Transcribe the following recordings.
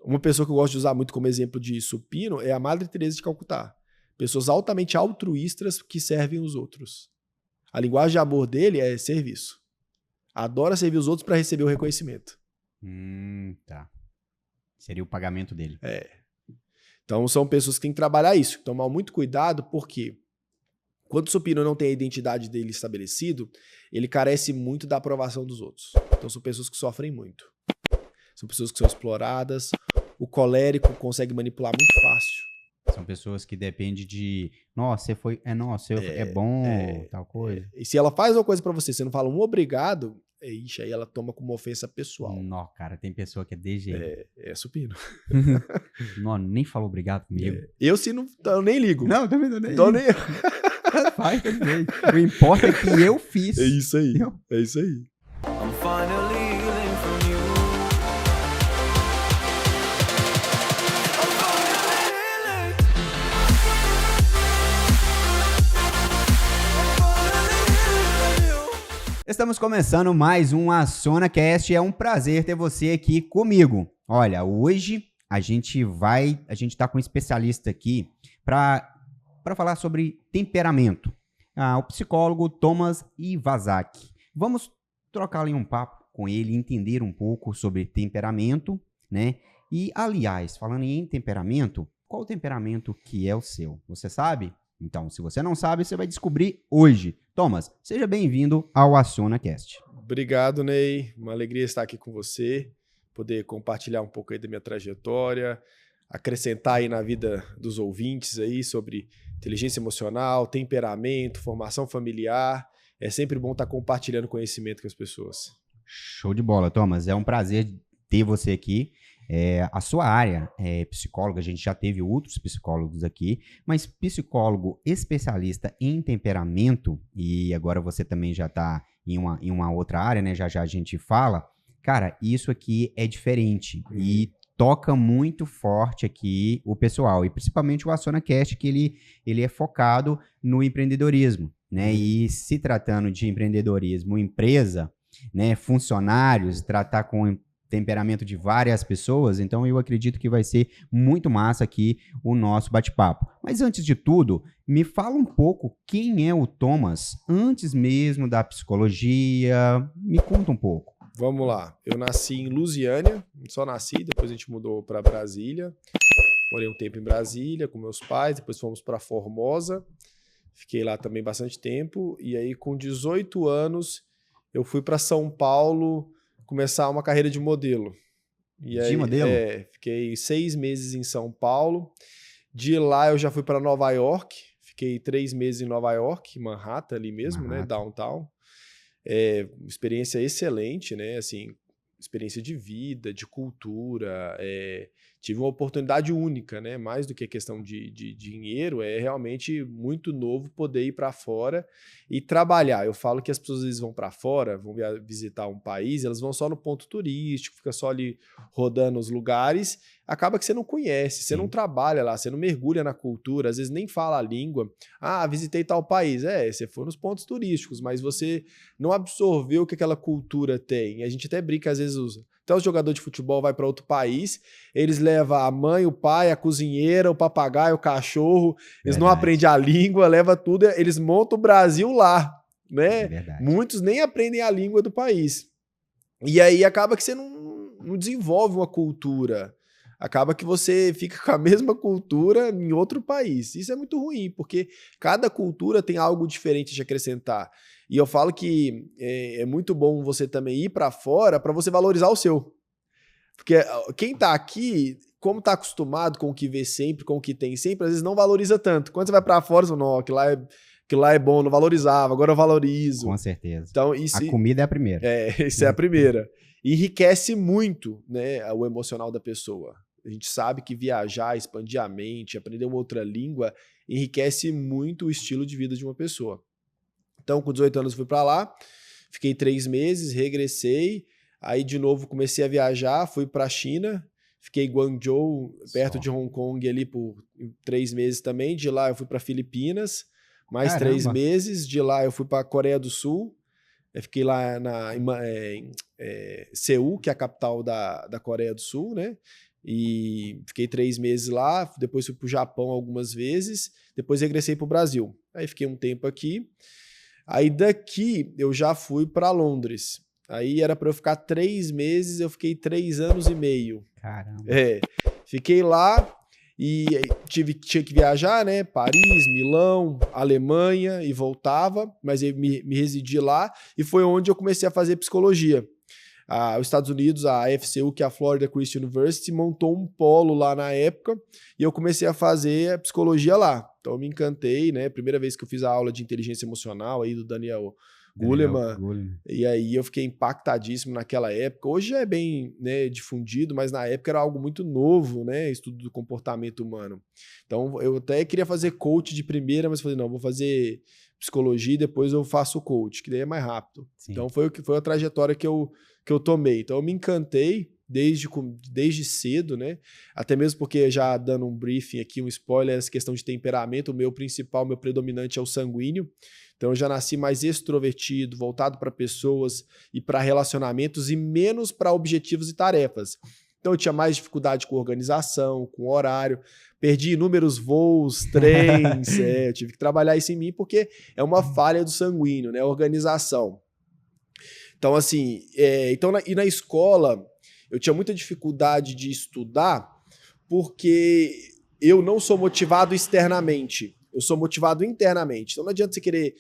Uma pessoa que eu gosto de usar muito como exemplo de supino é a Madre Teresa de Calcutá. Pessoas altamente altruístas que servem os outros. A linguagem de amor dele é serviço. Adora servir os outros para receber o reconhecimento. Tá. Seria o pagamento dele. Então são pessoas que têm que trabalhar isso, tomar muito cuidado, porque quando o supino não tem a identidade dele estabelecido, ele carece muito da aprovação dos outros. Então são pessoas que sofrem muito. São pessoas que são exploradas. O colérico consegue manipular muito fácil. São pessoas que dependem de... Nossa, você foi... é bom, tal coisa. E se ela faz uma coisa pra você, você não fala um obrigado, ixi, aí ela toma como ofensa pessoal. Não, cara, tem pessoa que é desse jeito. É supino. Não, nem falou obrigado comigo. Eu se não... Eu nem ligo. Não, também não nem Então, nem... Faz, tudo bem. O importa é que eu fiz. É isso aí. Entendeu? É isso aí. I'm finally healing from you. I'm finally healing. I'm finally healing from you. Estamos começando mais um AssonaCast. É um prazer ter você aqui comigo. Olha, hoje a gente tá com um especialista aqui para falar sobre temperamento. O psicólogo Thomas Ivazaki. Vamos trocar ali um papo com ele, entender um pouco sobre temperamento, né? E, aliás, falando em temperamento, qual o temperamento que é o seu? Você sabe? Então, se você não sabe, você vai descobrir hoje. Thomas, seja bem-vindo ao AssonaCast. Obrigado, Ney. Uma alegria estar aqui com você, poder compartilhar um pouco aí da minha trajetória, acrescentar aí na vida dos ouvintes aí sobre inteligência emocional, temperamento, formação familiar. É sempre bom estar compartilhando conhecimento com as pessoas. Show de bola, Thomas. É um prazer ter você aqui. A sua área é psicóloga, a gente já teve outros psicólogos aqui, mas psicólogo especialista em temperamento, e agora você também já está em uma outra área, né? Já já a gente fala. Cara, isso aqui é diferente e toca muito forte aqui o pessoal, e principalmente o AssonaCast, que ele é focado no empreendedorismo, né? E se tratando de empreendedorismo, empresa, né, funcionários, tratar com temperamento de várias pessoas, então eu acredito que vai ser muito massa aqui o nosso bate-papo. Mas antes de tudo, me fala um pouco quem é o Thomas antes mesmo da psicologia, me conta um pouco. Vamos lá. Eu nasci em Lusiânia, só nasci, depois a gente mudou para Brasília. Morei um tempo em Brasília com meus pais, depois fomos para Formosa. Fiquei lá também bastante tempo. E aí, com 18 anos, eu fui para São Paulo começar uma carreira de modelo. E aí, de modelo? Fiquei 6 meses em São Paulo. De lá, eu já fui para Nova York. Fiquei 3 meses em Nova York, Manhattan ali mesmo, né? Downtown. Experiência excelente, né? Assim, experiência de vida, de cultura. Tive uma oportunidade única, né? Mais do que a questão de dinheiro, é realmente muito novo poder ir para fora e trabalhar. Eu falo que as pessoas às vezes vão para fora, vão visitar um país, elas vão só no ponto turístico, fica só ali rodando os lugares, acaba que você não conhece, você não trabalha lá, você não mergulha na cultura, às vezes nem fala a língua. Visitei tal país. Você foi nos pontos turísticos, mas você não absorveu o que aquela cultura tem. A gente até brinca, às vezes até o jogador de futebol vai para outro país, eles levam a mãe, o pai, a cozinheira, o papagaio, o cachorro, eles não aprendem a língua, levam tudo, eles montam o Brasil lá, né? Muitos nem aprendem a língua do país. E aí acaba que você não desenvolve uma cultura, acaba que você fica com a mesma cultura em outro país. Isso é muito ruim, porque cada cultura tem algo diferente de acrescentar. E eu falo que é muito bom você também ir para fora para você valorizar o seu. Porque quem tá aqui, como tá acostumado com o que vê sempre, com o que tem sempre, às vezes não valoriza tanto. Quando você vai para fora, você fala, não, que lá é bom, não valorizava, agora eu valorizo. Com certeza. Então, a comida é a primeira. Isso é a primeira. E enriquece muito, né, o emocional da pessoa. A gente sabe que viajar, expandir a mente, aprender uma outra língua, enriquece muito o estilo de vida de uma pessoa. Então, com 18 anos, fui para lá, fiquei 3 meses, regressei, aí de novo comecei a viajar, fui para a China, fiquei em Guangzhou, perto de Hong Kong, ali por 3 meses também. De lá eu fui para Filipinas, mais 3 meses. De lá eu fui para a Coreia do Sul, eu fiquei lá em Seul, que é a capital da Coreia do Sul, né? E fiquei 3 meses lá, depois fui pro Japão algumas vezes, depois regressei pro Brasil. Aí fiquei um tempo aqui. Aí daqui eu já fui para Londres. Aí era para eu ficar 3 meses, eu fiquei 3 anos e meio. Caramba. Fiquei lá e tinha que viajar, né? Paris, Milão, Alemanha e voltava, mas eu me residi lá e foi onde eu comecei a fazer psicologia. Os Estados Unidos, a FCU, que é a Florida Christian University, montou um polo lá na época e eu comecei a fazer a psicologia lá. Então eu me encantei, né? Primeira vez que eu fiz a aula de inteligência emocional aí do Daniel Goleman. E aí eu fiquei impactadíssimo naquela época. Hoje já é bem, né, difundido, mas na época era algo muito novo, né? Estudo do comportamento humano. Então eu até queria fazer coach de primeira, mas falei, não, vou fazer psicologia e depois eu faço coach, que daí é mais rápido. Sim. Então foi a trajetória que eu tomei. Então eu me encantei desde cedo, né? Até mesmo porque, já dando um briefing aqui, um spoiler, essa questão de temperamento, o meu predominante é o sanguíneo. Então eu já nasci mais extrovertido, voltado para pessoas e para relacionamentos e menos para objetivos e tarefas. Então eu tinha mais dificuldade com organização, com horário, perdi inúmeros voos, trens, eu tive que trabalhar isso em mim porque é uma falha do sanguíneo, né? Organização. Então assim, e na escola eu tinha muita dificuldade de estudar porque eu não sou motivado externamente. Eu sou motivado internamente. Então não adianta você querer,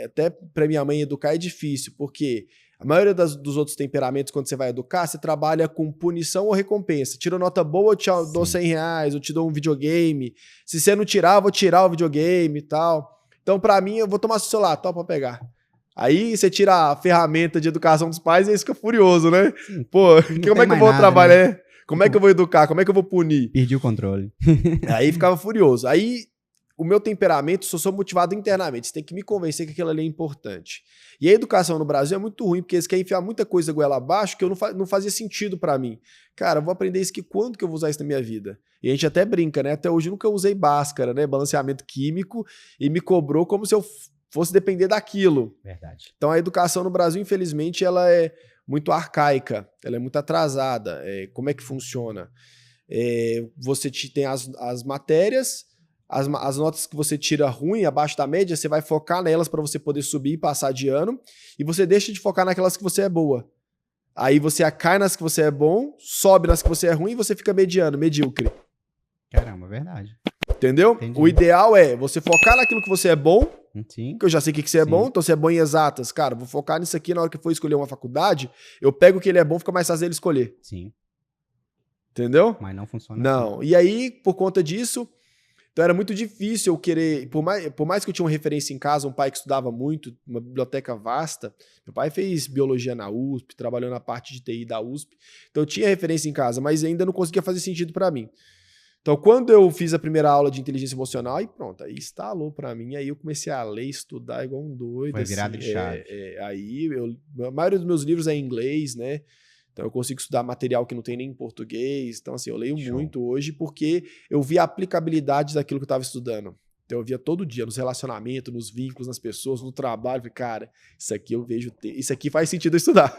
até para minha mãe educar é difícil, porque a maioria dos outros temperamentos, quando você vai educar, você trabalha com punição ou recompensa. Tira nota boa, eu te dou R$100, eu te dou um videogame. Se você não tirar, eu vou tirar o videogame e tal. Então, para mim, eu vou tomar seu celular, tal, para pegar. Aí você tira a ferramenta de educação dos pais e aí fica furioso, né? Sim. Pô, como é que eu vou trabalhar? Né? Como é que eu vou educar? Como é que eu vou punir? Perdi o controle. Aí ficava furioso. Aí o meu temperamento, sou motivado internamente. Você tem que me convencer que aquilo ali é importante. E a educação no Brasil é muito ruim, porque eles querem enfiar muita coisa goela abaixo que eu não fazia sentido pra mim. Cara, eu vou aprender isso aqui, quando que eu vou usar isso na minha vida? E a gente até brinca, né? Até hoje eu nunca usei Bhaskara, né? Balanceamento químico, e me cobrou como se eu fosse depender daquilo. Verdade. Então a educação no Brasil, infelizmente, ela é muito arcaica, ela é muito atrasada. Como é que funciona? Você tem as matérias, as notas que você tira ruim, abaixo da média, você vai focar nelas para você poder subir e passar de ano, e você deixa de focar naquelas que você é boa. Aí você cai nas que você é bom, sobe nas que você é ruim e você fica mediano, medíocre. Caramba, verdade. Entendeu? Entendi. O ideal é você focar naquilo que você é bom, Sim. que eu já sei o que você é bom, então você é bom em exatas. Cara, vou focar nisso aqui, na hora que for escolher uma faculdade, eu pego o que ele é bom, fica mais fácil ele escolher. Sim. Entendeu? Mas não funciona Não. Assim. E aí, por conta disso, então era muito difícil eu querer, por mais que eu tinha uma referência em casa, um pai que estudava muito, uma biblioteca vasta, meu pai fez biologia na USP, trabalhou na parte de TI da USP, então eu tinha referência em casa, mas ainda não conseguia fazer sentido para mim. Então, quando eu fiz a primeira aula de inteligência emocional, aí pronto, aí instalou para mim, aí eu comecei a ler, estudar igual um doido. Foi virada de chave. Aí, a maioria dos meus livros é em inglês, né? Então eu consigo estudar material que não tem nem em português. Então, assim, eu leio muito hoje porque eu vi a aplicabilidade daquilo que eu estava estudando. Então eu via todo dia, nos relacionamentos, nos vínculos, nas pessoas, no trabalho. Falei, cara, isso aqui eu vejo, isso aqui faz sentido eu estudar.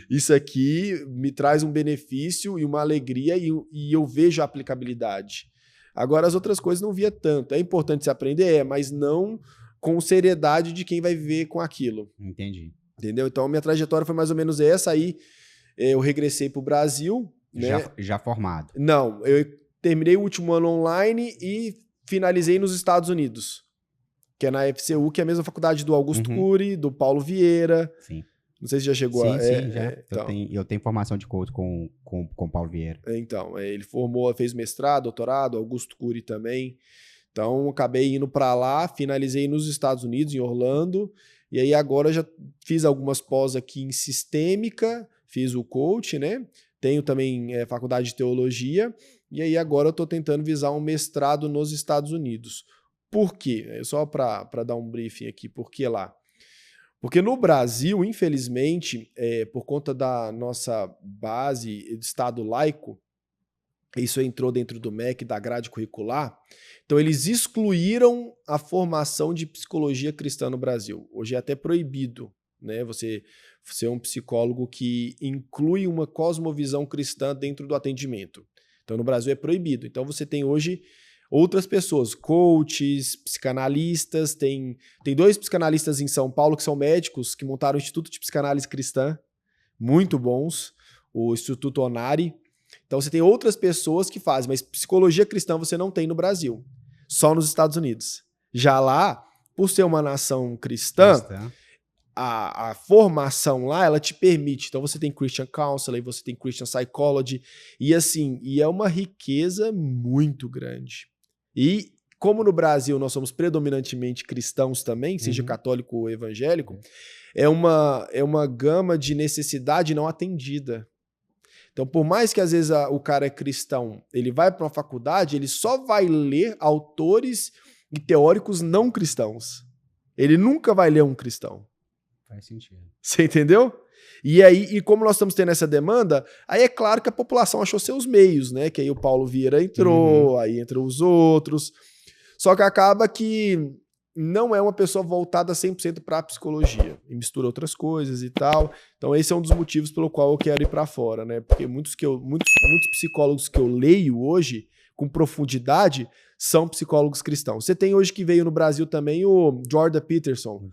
Isso aqui me traz um benefício e uma alegria e eu vejo a aplicabilidade. Agora as outras coisas não via tanto. É importante se aprender, mas não com seriedade de quem vai viver com aquilo. Entendi. Entendeu? Então a minha trajetória foi mais ou menos essa. Aí eu regressei para o Brasil. Né? Já formado? Não, eu terminei o último ano online e finalizei nos Estados Unidos, que é na FCU, que é a mesma faculdade do Augusto Cury, do Paulo Vieira. Sim. Não sei se já chegou sim, a... Sim, já. Então. Eu tenho formação de coach com o Paulo Vieira. Então, ele fez mestrado, doutorado, Augusto Cury também. Então, acabei indo para lá, finalizei nos Estados Unidos, em Orlando, e aí agora já fiz algumas pós aqui em sistêmica, fiz o coach, né? Tenho também faculdade de teologia, e aí agora eu estou tentando visar um mestrado nos Estados Unidos. Por quê? Só para dar um briefing aqui, por que lá? Porque no Brasil, infelizmente, por conta da nossa base de Estado laico, isso entrou dentro do MEC, da grade curricular, então eles excluíram a formação de psicologia cristã no Brasil. Hoje é até proibido, né, você ser um psicólogo que inclui uma cosmovisão cristã dentro do atendimento. Então, no Brasil é proibido. Então, você tem hoje outras pessoas, coaches, psicanalistas, tem 2 psicanalistas em São Paulo que são médicos, que montaram o Instituto de Psicanálise Cristã, muito bons, o Instituto Onari. Então, você tem outras pessoas que fazem, mas psicologia cristã você não tem no Brasil, só nos Estados Unidos. Já lá, por ser uma nação cristã, a formação lá, ela te permite. Então, você tem Christian Counselor, você tem Christian Psychology, e assim, e é uma riqueza muito grande. E como no Brasil nós somos predominantemente cristãos também, seja católico ou evangélico, é uma gama de necessidade não atendida. Então, por mais que às vezes o cara é cristão, ele vai para uma faculdade, ele só vai ler autores e teóricos não cristãos. Ele nunca vai ler um cristão. Faz sentido. Você entendeu? E aí, e como nós estamos tendo essa demanda, aí é claro que a população achou seus meios, né? Que aí o Paulo Vieira entrou, aí entram os outros. Só que acaba que não é uma pessoa voltada 100% para a psicologia. E mistura outras coisas e tal. Então esse é um dos motivos pelo qual eu quero ir para fora, né? Porque muitos psicólogos que eu leio hoje, com profundidade, são psicólogos cristãos. Você tem hoje que veio no Brasil também o Jordan Peterson.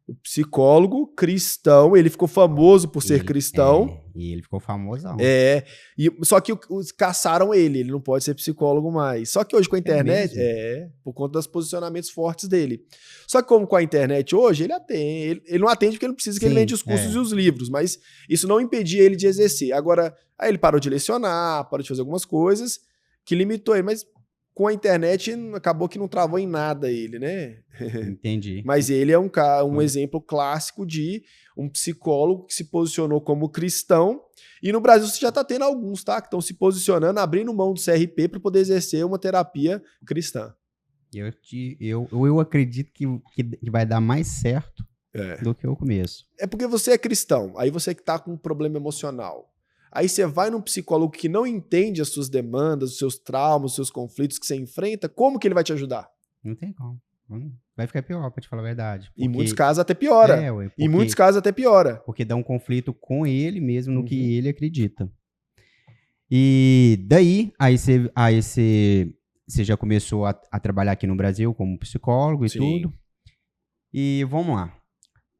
O psicólogo cristão, ele ficou famoso por ser cristão. E ele ficou famosão. Só que os caçaram ele não pode ser psicólogo mais. Só que hoje com a internet, por conta dos posicionamentos fortes dele. Só que como com a internet hoje, ele atende, ele não atende porque ele não precisa que ele lende os cursos e os livros, mas isso não impedia ele de exercer. Agora, aí ele parou de lecionar, parou de fazer algumas coisas que limitou ele, mas com a internet acabou que não travou em nada ele, né? Entendi. Mas ele é um exemplo clássico de um psicólogo que se posicionou como cristão. E no Brasil você já está tendo alguns, tá? Que estão se posicionando, abrindo mão do CRP para poder exercer uma terapia cristã. Eu acredito que vai dar mais certo do que o começo. É porque você é cristão, aí você que está com um problema emocional. Aí você vai num psicólogo que não entende as suas demandas, os seus traumas, os seus conflitos que você enfrenta, como que ele vai te ajudar? Não tem como. Vai ficar pior, pra te falar a verdade. Em muitos casos até piora. Em muitos casos até piora. Porque dá um conflito com ele mesmo no que ele acredita. E daí, aí você já começou a trabalhar aqui no Brasil como psicólogo e tudo. E vamos lá.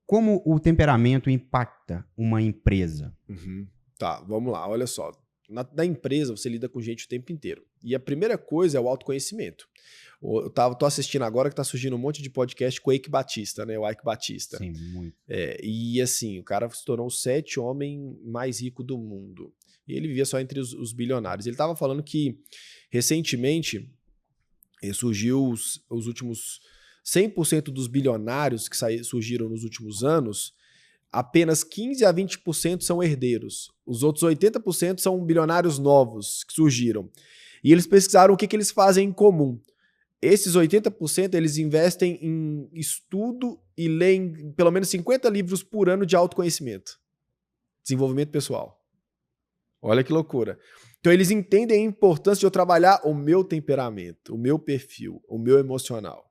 Como o temperamento impacta uma empresa? Tá, vamos lá, olha só. Na empresa você lida com gente o tempo inteiro. E a primeira coisa é o autoconhecimento. Eu tô assistindo agora que tá surgindo um monte de podcast com o Ike Batista, né? O Ike Batista. Sim, muito. E assim, o cara se tornou o 7º homem mais rico do mundo. E ele vivia só entre os bilionários. Ele tava falando que, recentemente, surgiu os últimos 100% dos bilionários que surgiram nos últimos anos, apenas 15% a 20% são herdeiros. Os outros 80% são bilionários novos que surgiram. E eles pesquisaram o que eles fazem em comum. Esses 80% eles investem em estudo e leem pelo menos 50 livros por ano de autoconhecimento. Desenvolvimento pessoal. Olha que loucura. Então eles entendem a importância de eu trabalhar o meu temperamento, o meu perfil, o meu emocional.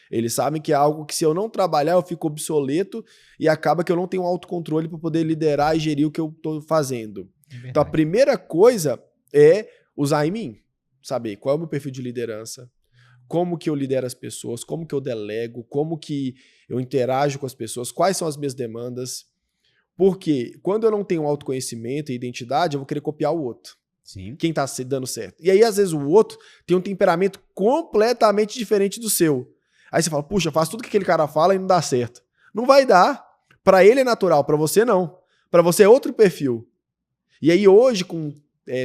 Eles sabem que é algo que se eu não trabalhar eu fico obsoleto e acaba que eu não tenho autocontrole para poder liderar e gerir o que eu estou fazendo. Então a primeira coisa é usar em mim. Saber qual é o meu perfil de liderança, como que eu lidero as pessoas, como que eu delego, como que eu interajo com as pessoas, quais são as minhas demandas. Porque quando eu não tenho autoconhecimento e identidade, eu vou querer copiar o outro. Sim. Quem tá se dando certo. E aí às vezes o outro tem um temperamento completamente diferente do seu. Aí você fala, puxa, eu faço tudo que aquele cara fala e não dá certo. Não vai dar. Para ele é natural, para você não. Para você é outro perfil. E aí hoje, com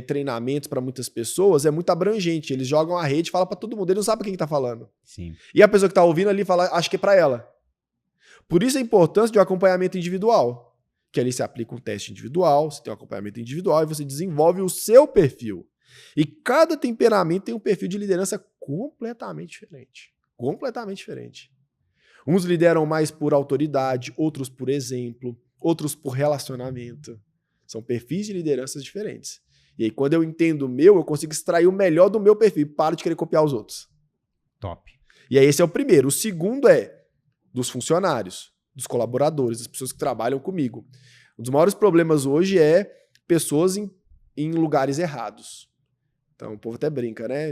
treinamentos para muitas pessoas, é muito abrangente. Eles jogam a rede e falam para todo mundo. Ele não sabe quem tá falando. Sim. E a pessoa que tá ouvindo ali fala, acho que é para ela. Por isso a importância de um acompanhamento individual. Que ali você aplica um teste individual, você tem um acompanhamento individual e você desenvolve o seu perfil. E cada temperamento tem um perfil de liderança completamente diferente. Completamente diferente. Uns lideram mais por autoridade, outros por exemplo, outros por relacionamento. São perfis de lideranças diferentes. E aí, quando eu entendo o meu, eu consigo extrair o melhor do meu perfil. Paro de querer copiar os outros. Top. E aí, esse é o primeiro. O segundo é dos funcionários, dos colaboradores, das pessoas que trabalham comigo. Um dos maiores problemas hoje é pessoas em lugares errados. Então, o povo até brinca, né?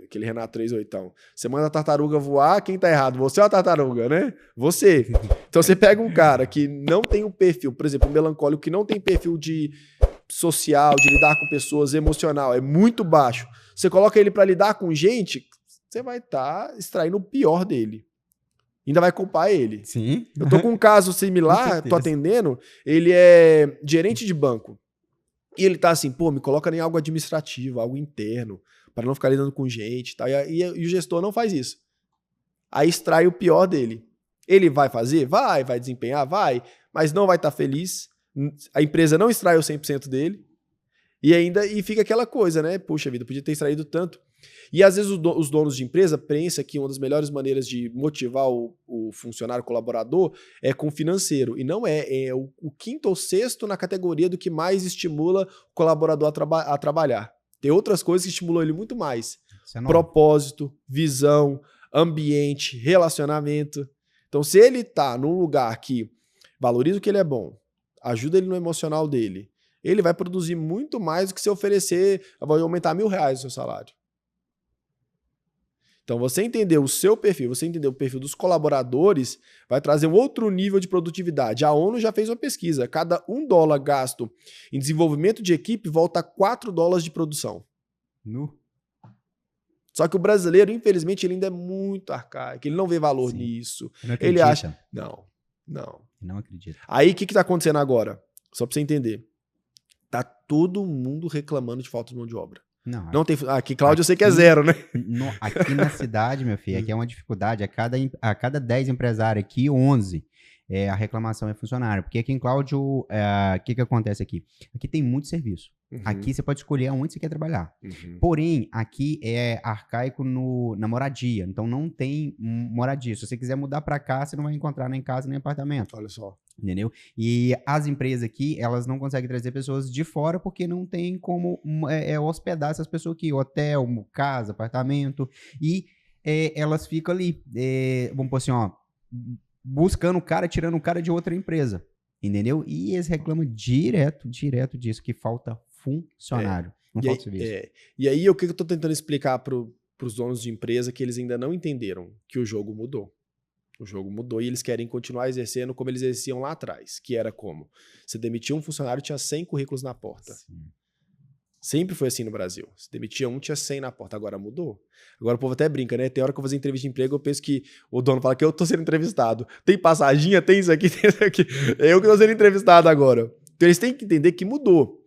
Aquele Renato 38. Você manda a tartaruga voar, quem tá errado? Você ou a tartaruga, né? Você. Então, você pega um cara que não tem um perfil, por exemplo, um melancólico que não tem perfil de social, de lidar com pessoas, emocional, é muito baixo. Você coloca ele para lidar com gente, você vai estar extraindo o pior dele. Ainda vai culpar ele. Sim. Eu tô com um caso Com similar, certeza. tô atendendo, ele é gerente de banco. E ele tá assim, pô, me coloca em algo administrativo, algo interno, para não ficar lidando com gente e tal. E o gestor não faz isso. Aí extrai o pior dele. Ele vai fazer? Vai desempenhar? Vai, mas não vai estar feliz. A empresa não extrai o 100% dele. E fica aquela coisa, né? Puxa vida, podia ter extraído tanto. E às vezes os donos de empresa pensam que uma das melhores maneiras de motivar o funcionário colaborador é com o financeiro. E não é. É o quinto ou sexto na categoria do que mais estimula o colaborador a trabalhar. Tem outras coisas que estimulam ele muito mais. Isso é normal. Propósito, visão, ambiente, relacionamento. Então, se ele tá num lugar que valoriza o que ele é bom, ajuda ele no emocional dele, ele vai produzir muito mais do que se oferecer, vai aumentar R$1.000 o seu salário. Então, você entender o seu perfil, você entender o perfil dos colaboradores, vai trazer um outro nível de produtividade. A ONU já fez uma pesquisa. Cada $1 gasto em desenvolvimento de equipe volta a $4 de produção. Só que o brasileiro, infelizmente, ele ainda é muito arcaico. Ele não vê valor Sim. nisso. Não Ele acredita. acha... Não. Não acredito. Aí, o que está acontecendo agora? Só para você entender. Tá todo mundo reclamando de falta de mão de obra. Não tem... Aqui, Cláudio, eu sei que é zero, né? Aqui na cidade, meu filho, aqui é uma dificuldade. A cada 10 empresários aqui, 11 a reclamação é funcionário. Porque aqui em Cláudio, o que acontece aqui? Aqui tem muito serviço. Uhum. Aqui você pode escolher onde você quer trabalhar. Uhum. Porém, aqui é arcaico na moradia. Então, não tem moradia. Se você quiser mudar para cá, você não vai encontrar nem casa, nem apartamento. Olha só. Entendeu? E as empresas aqui, elas não conseguem trazer pessoas de fora porque não tem como hospedar essas pessoas aqui. Hotel, casa, apartamento. E elas ficam ali, vamos pôr assim, ó, buscando o cara, tirando o cara de outra empresa. Entendeu? E eles reclamam direto disso, que falta funcionário. Não falta serviço. E aí, o que eu tô tentando explicar pros donos de empresa que eles ainda não entenderam que o jogo mudou. O jogo mudou e eles querem continuar exercendo como eles exerciam lá atrás, que era como? Você demitia um funcionário, tinha 100 currículos na porta. Sim. Sempre foi assim no Brasil. Você demitia um, tinha 100 na porta. Agora mudou. Agora o povo até brinca, né? Tem hora que eu vou fazer entrevista de emprego, eu penso que o dono fala que eu tô sendo entrevistado. Tem passaginha, tem isso aqui, tem isso aqui. É eu que tô sendo entrevistado agora. Então eles têm que entender que mudou.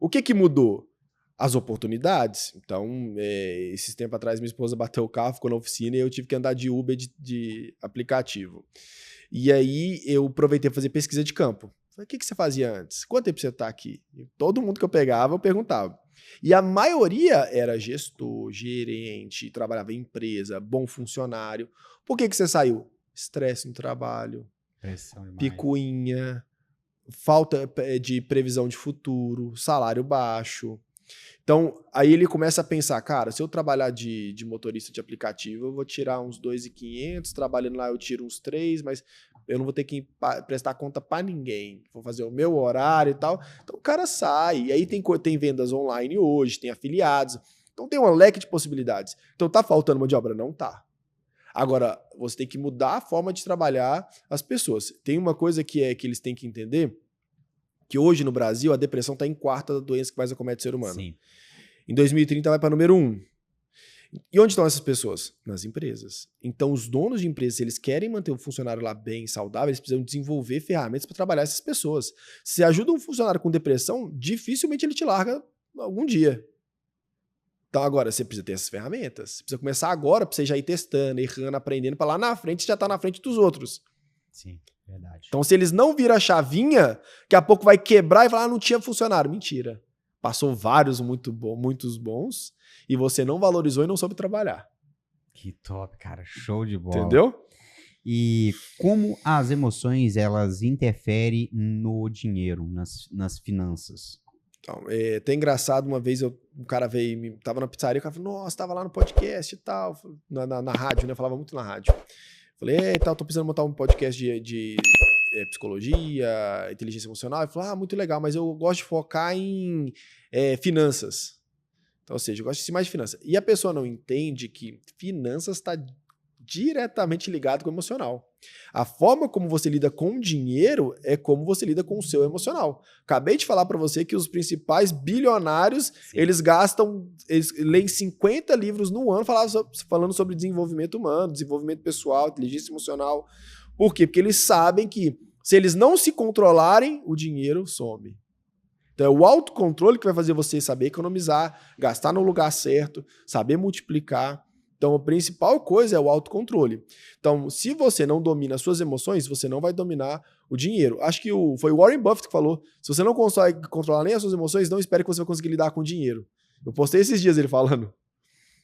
O que mudou? As oportunidades. Então, esses tempos atrás, minha esposa bateu o carro, ficou na oficina e eu tive que andar de Uber de aplicativo. E aí eu aproveitei para fazer pesquisa de campo. Falei, o que você fazia antes? Quanto tempo você tá aqui? E todo mundo que eu pegava, eu perguntava. E a maioria era gestor, gerente, trabalhava em empresa, bom funcionário. Por que você saiu? Estresse no trabalho, Pressão demais. picuinha, falta de previsão de futuro, salário baixo. Então, aí ele começa a pensar, cara, se eu trabalhar de motorista de aplicativo, eu vou tirar uns 2.500, trabalhando lá eu tiro uns 3, mas eu não vou ter que prestar conta pra ninguém. Vou fazer o meu horário e tal. Então o cara sai. E aí tem vendas online hoje, tem afiliados. Então tem um leque de possibilidades. Então tá faltando mão de obra? Não tá. Agora, você tem que mudar a forma de trabalhar as pessoas. Tem uma coisa que eles têm que entender, que hoje no Brasil a depressão está em quarta da doença que mais acomete o ser humano. Sim. Em 2030 vai para número 1. E onde estão essas pessoas? Nas empresas. Então os donos de empresas, se eles querem manter o funcionário lá bem, saudável, eles precisam desenvolver ferramentas para trabalhar essas pessoas. Se ajuda um funcionário com depressão, dificilmente ele te larga algum dia. Então agora você precisa ter essas ferramentas. Você precisa começar agora para você já ir testando, errando, aprendendo, para lá na frente você já tá na frente dos outros. Sim, verdade. Então se eles não viram a chavinha, daqui a pouco vai quebrar e falar, não tinha funcionário. Mentira. Passou vários muitos bons e você não valorizou e não soube trabalhar. Que top, cara. Show de bola. Entendeu? E como as emoções, elas interferem no dinheiro, nas finanças? Então, é até engraçado, uma vez um cara veio, tava na pizzaria, o cara falou, nossa, tava lá no podcast e tal, na rádio, né? Eu falava muito na rádio. Falei, tô precisando montar um podcast de psicologia, inteligência emocional, e falou, muito legal, mas eu gosto de focar em finanças. Então, ou seja, eu gosto de mais de finanças. E a pessoa não entende que finanças está diretamente ligado com o emocional. A forma como você lida com o dinheiro é como você lida com o seu emocional. Acabei de falar para você que os principais bilionários, eles leem 50 livros no ano falando sobre desenvolvimento humano, desenvolvimento pessoal, inteligência emocional. Por quê? Porque eles sabem que se eles não se controlarem, o dinheiro some. Então é o autocontrole que vai fazer você saber economizar, gastar no lugar certo, saber multiplicar. Então a principal coisa é o autocontrole. Então se você não domina as suas emoções, você não vai dominar o dinheiro. Acho que foi o Warren Buffett que falou, se você não consegue controlar nem as suas emoções, não espere que você vai conseguir lidar com o dinheiro. Eu postei esses dias ele falando.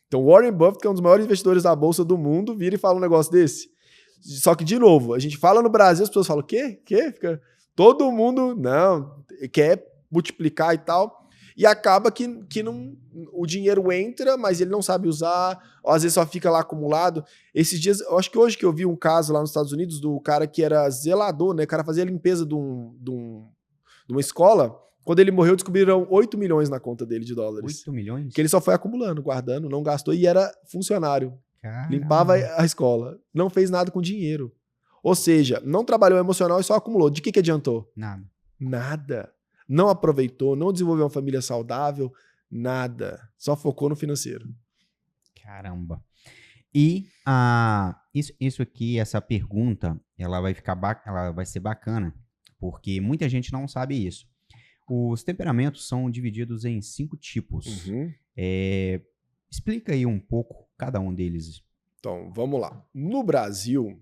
Então o Warren Buffett, que é um dos maiores investidores da bolsa do mundo, vira e fala um negócio desse. Só que, de novo, a gente fala no Brasil, as pessoas falam, o quê? Fica todo mundo, não, quer multiplicar e tal, e acaba que não, o dinheiro entra, mas ele não sabe usar, ou às vezes só fica lá acumulado. Esses dias, eu acho que hoje que eu vi um caso lá nos Estados Unidos do cara que era zelador, né? O cara fazia a limpeza de uma escola. Quando ele morreu, descobriram 8 milhões na conta dele de dólares. 8 milhões? Que ele só foi acumulando, guardando, não gastou, e era funcionário. Caramba. Limpava a escola. Não fez nada com dinheiro. Ou seja, não trabalhou emocional e só acumulou. De que adiantou? Nada. Nada. Não aproveitou, não desenvolveu uma família saudável, nada. Só focou no financeiro. Caramba. E isso aqui, essa pergunta, ela vai ser bacana, porque muita gente não sabe isso. Os temperamentos são divididos em 5 tipos. Uhum. Explica aí um pouco cada um deles. Então, vamos lá. No Brasil, o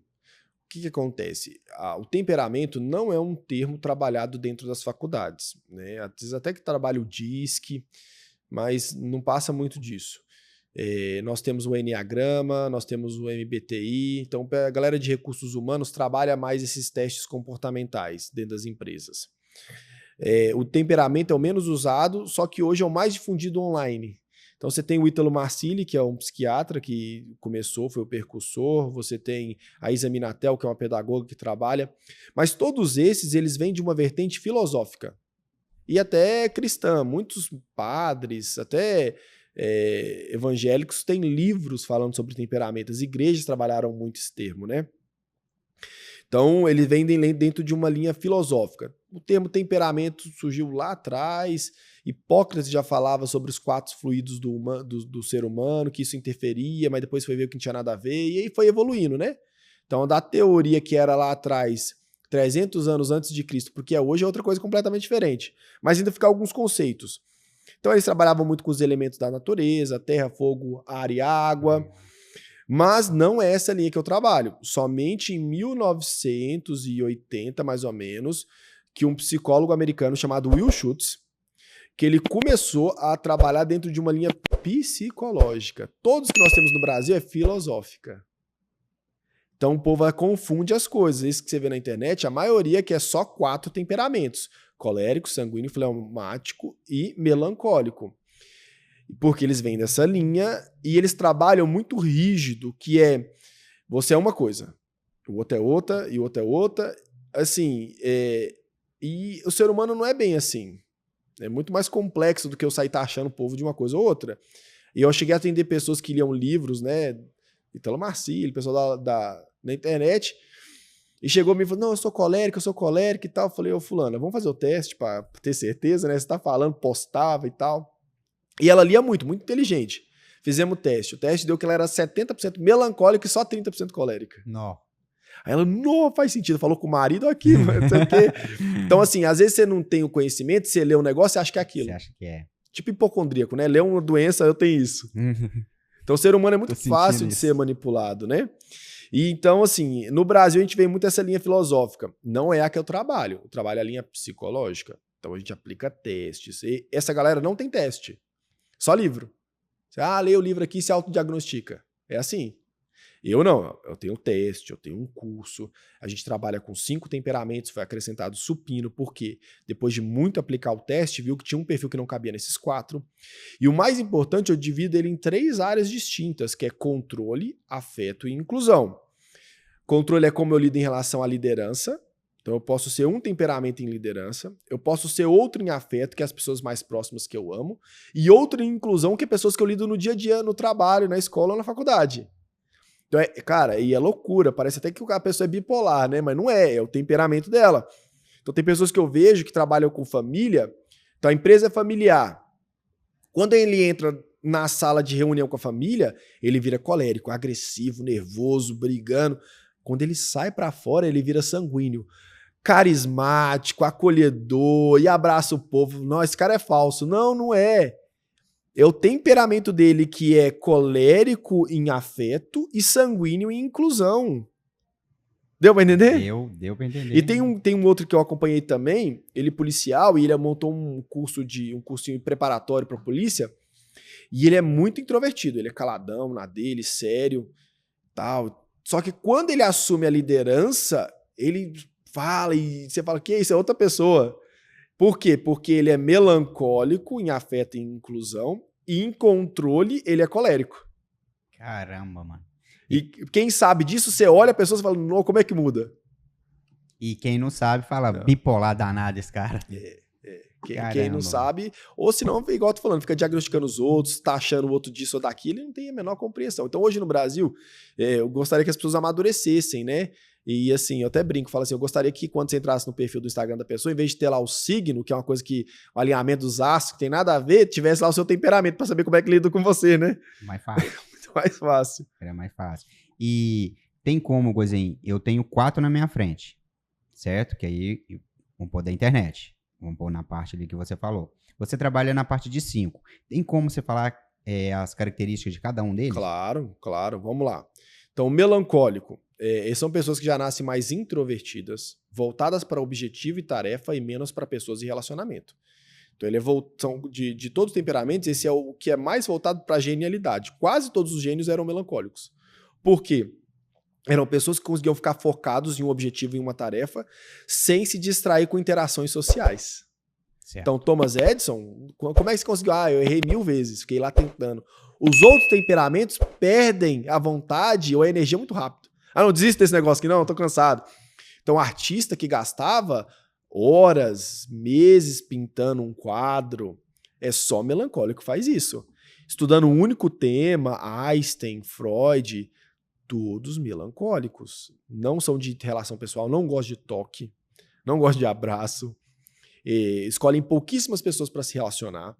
que acontece? O temperamento não é um termo trabalhado dentro das faculdades, né? Às vezes até que trabalha o DISC, mas não passa muito disso. Nós temos o Enneagrama, nós temos o MBTI, então a galera de recursos humanos trabalha mais esses testes comportamentais dentro das empresas. O temperamento é o menos usado, só que hoje é o mais difundido online. Então você tem o Ítalo Marcilli, que é um psiquiatra que começou, foi o percursor, você tem a Isa Minatel, que é uma pedagoga que trabalha, mas todos esses, eles vêm de uma vertente filosófica e até cristã. Muitos padres, até evangélicos, têm livros falando sobre temperamento. As igrejas trabalharam muito esse termo, né? Então, ele vem dentro de uma linha filosófica. O termo temperamento surgiu lá atrás, Hipócrates já falava sobre os 4 fluidos do ser humano, que isso interferia, mas depois foi ver que não tinha nada a ver, e aí foi evoluindo, né? Então, da teoria que era lá atrás, 300 anos antes de Cristo, porque hoje é outra coisa completamente diferente, mas ainda ficam alguns conceitos. Então, eles trabalhavam muito com os elementos da natureza, terra, fogo, ar e água. Mas não é essa linha que eu trabalho. Somente em 1980, mais ou menos, que um psicólogo americano chamado Will Schutz, que ele começou a trabalhar dentro de uma linha psicológica. Todos que nós temos no Brasil é filosófica. Então o povo confunde as coisas. Isso que você vê na internet, a maioria que é só 4 temperamentos: colérico, sanguíneo, fleumático e melancólico. Porque eles vêm dessa linha e eles trabalham muito rígido, que é, você é uma coisa, o outro é outra, e o outro é outra, assim, e o ser humano não é bem assim. É muito mais complexo do que eu sair taxando o povo de uma coisa ou outra. E eu cheguei a atender pessoas que liam livros, né, Ítalo Marcilli, pessoal da internet, e chegou a mim e falou, não, eu sou colérico e tal. Eu falei, ô fulana, vamos fazer o teste pra ter certeza, né, você tá falando, postava e tal. E ela lia muito, muito inteligente. Fizemos o teste. O teste deu que ela era 70% melancólica e só 30% colérica. Não. Aí ela, não, faz sentido. Falou com o marido aqui, não sei o quê. Então, assim, às vezes você não tem o conhecimento, você lê um negócio e acha que é aquilo. Você acha que é. Tipo hipocondríaco, né? Lê uma doença, eu tenho isso. Então, o ser humano é muito fácil de ser manipulado, né? E então, assim, no Brasil a gente vê muito essa linha filosófica. Não é a que eu trabalho. Eu trabalho a linha psicológica. Então, a gente aplica testes. E essa galera não tem teste. Só livro. Você, lê o livro aqui e se autodiagnostica. É assim. Eu não. Eu tenho um teste, eu tenho um curso. A gente trabalha com 5 temperamentos, foi acrescentado supino, porque depois de muito aplicar o teste, viu que tinha um perfil que não cabia nesses 4. E o mais importante, eu divido ele em 3 áreas distintas, que é controle, afeto e inclusão. Controle é como eu lido em relação à liderança. Então, Então eu posso ser um temperamento em liderança, eu posso ser outro em afeto, que é as pessoas mais próximas que eu amo, e outro em inclusão, que é pessoas que eu lido no dia a dia, no trabalho, na escola ou na faculdade. Então, cara, e é loucura, parece até que a pessoa é bipolar, né? Mas não é o temperamento dela. Então tem pessoas que eu vejo que trabalham com família, então a empresa é familiar. Quando ele entra na sala de reunião com a família, ele vira colérico, agressivo, nervoso, brigando. Quando ele sai pra fora, ele vira sanguíneo, carismático, acolhedor e abraça o povo. Não, esse cara é falso. Não, não é. É o temperamento dele que é colérico em afeto e sanguíneo em inclusão. Deu pra entender? Deu pra entender. E tem um outro que eu acompanhei também, ele policial, e ele montou um cursinho preparatório pra polícia, e ele é muito introvertido, ele é caladão na dele, sério, tal. Só que quando ele assume a liderança, ele fala e você fala que isso é outra pessoa. Por quê? Porque ele é melancólico em afeto e inclusão e em controle ele é colérico. Caramba, mano. E quem sabe disso, você olha a pessoa e fala, não, como é que muda? E quem não sabe fala, bipolar danado esse cara. Quem não sabe, ou se não, igual eu tô falando, fica diagnosticando os outros, tá achando o outro disso ou daquilo, ele não tem a menor compreensão. Então hoje no Brasil, eu gostaria que as pessoas amadurecessem, né? E assim, eu até brinco, falo assim, eu gostaria que quando você entrasse no perfil do Instagram da pessoa, em vez de ter lá o signo, que é uma coisa que, o alinhamento dos astros, que tem nada a ver, tivesse lá o seu temperamento pra saber como é que lida com você, né? Mais fácil. Muito mais fácil. Era mais fácil. E tem como, Gozinho, eu tenho 4 na minha frente, certo? Que aí, vamos pôr da internet. Vamos pôr na parte ali que você falou. Você trabalha na parte de 5. Tem como você falar as características de cada um deles? Claro, vamos lá. Então, o melancólico, são pessoas que já nascem mais introvertidas, voltadas para objetivo e tarefa e menos para pessoas e relacionamento. Então, de todos os temperamentos, esse é o que é mais voltado para a genialidade. Quase todos os gênios eram melancólicos. Por quê? Eram pessoas que conseguiam ficar focados em um objetivo, em uma tarefa, sem se distrair com interações sociais. Certo. Então, Thomas Edison, como é que você conseguiu? Eu errei 1000 vezes, fiquei lá tentando. Os outros temperamentos perdem a vontade ou a energia muito rápido. Não, desisto desse negócio aqui não, tô cansado. Então, o artista que gastava horas, meses pintando um quadro, é só melancólico que faz isso. Estudando um único tema, Einstein, Freud, todos melancólicos. Não são de relação pessoal, não gostam de toque, não gostam de abraço, escolhem pouquíssimas pessoas para se relacionar.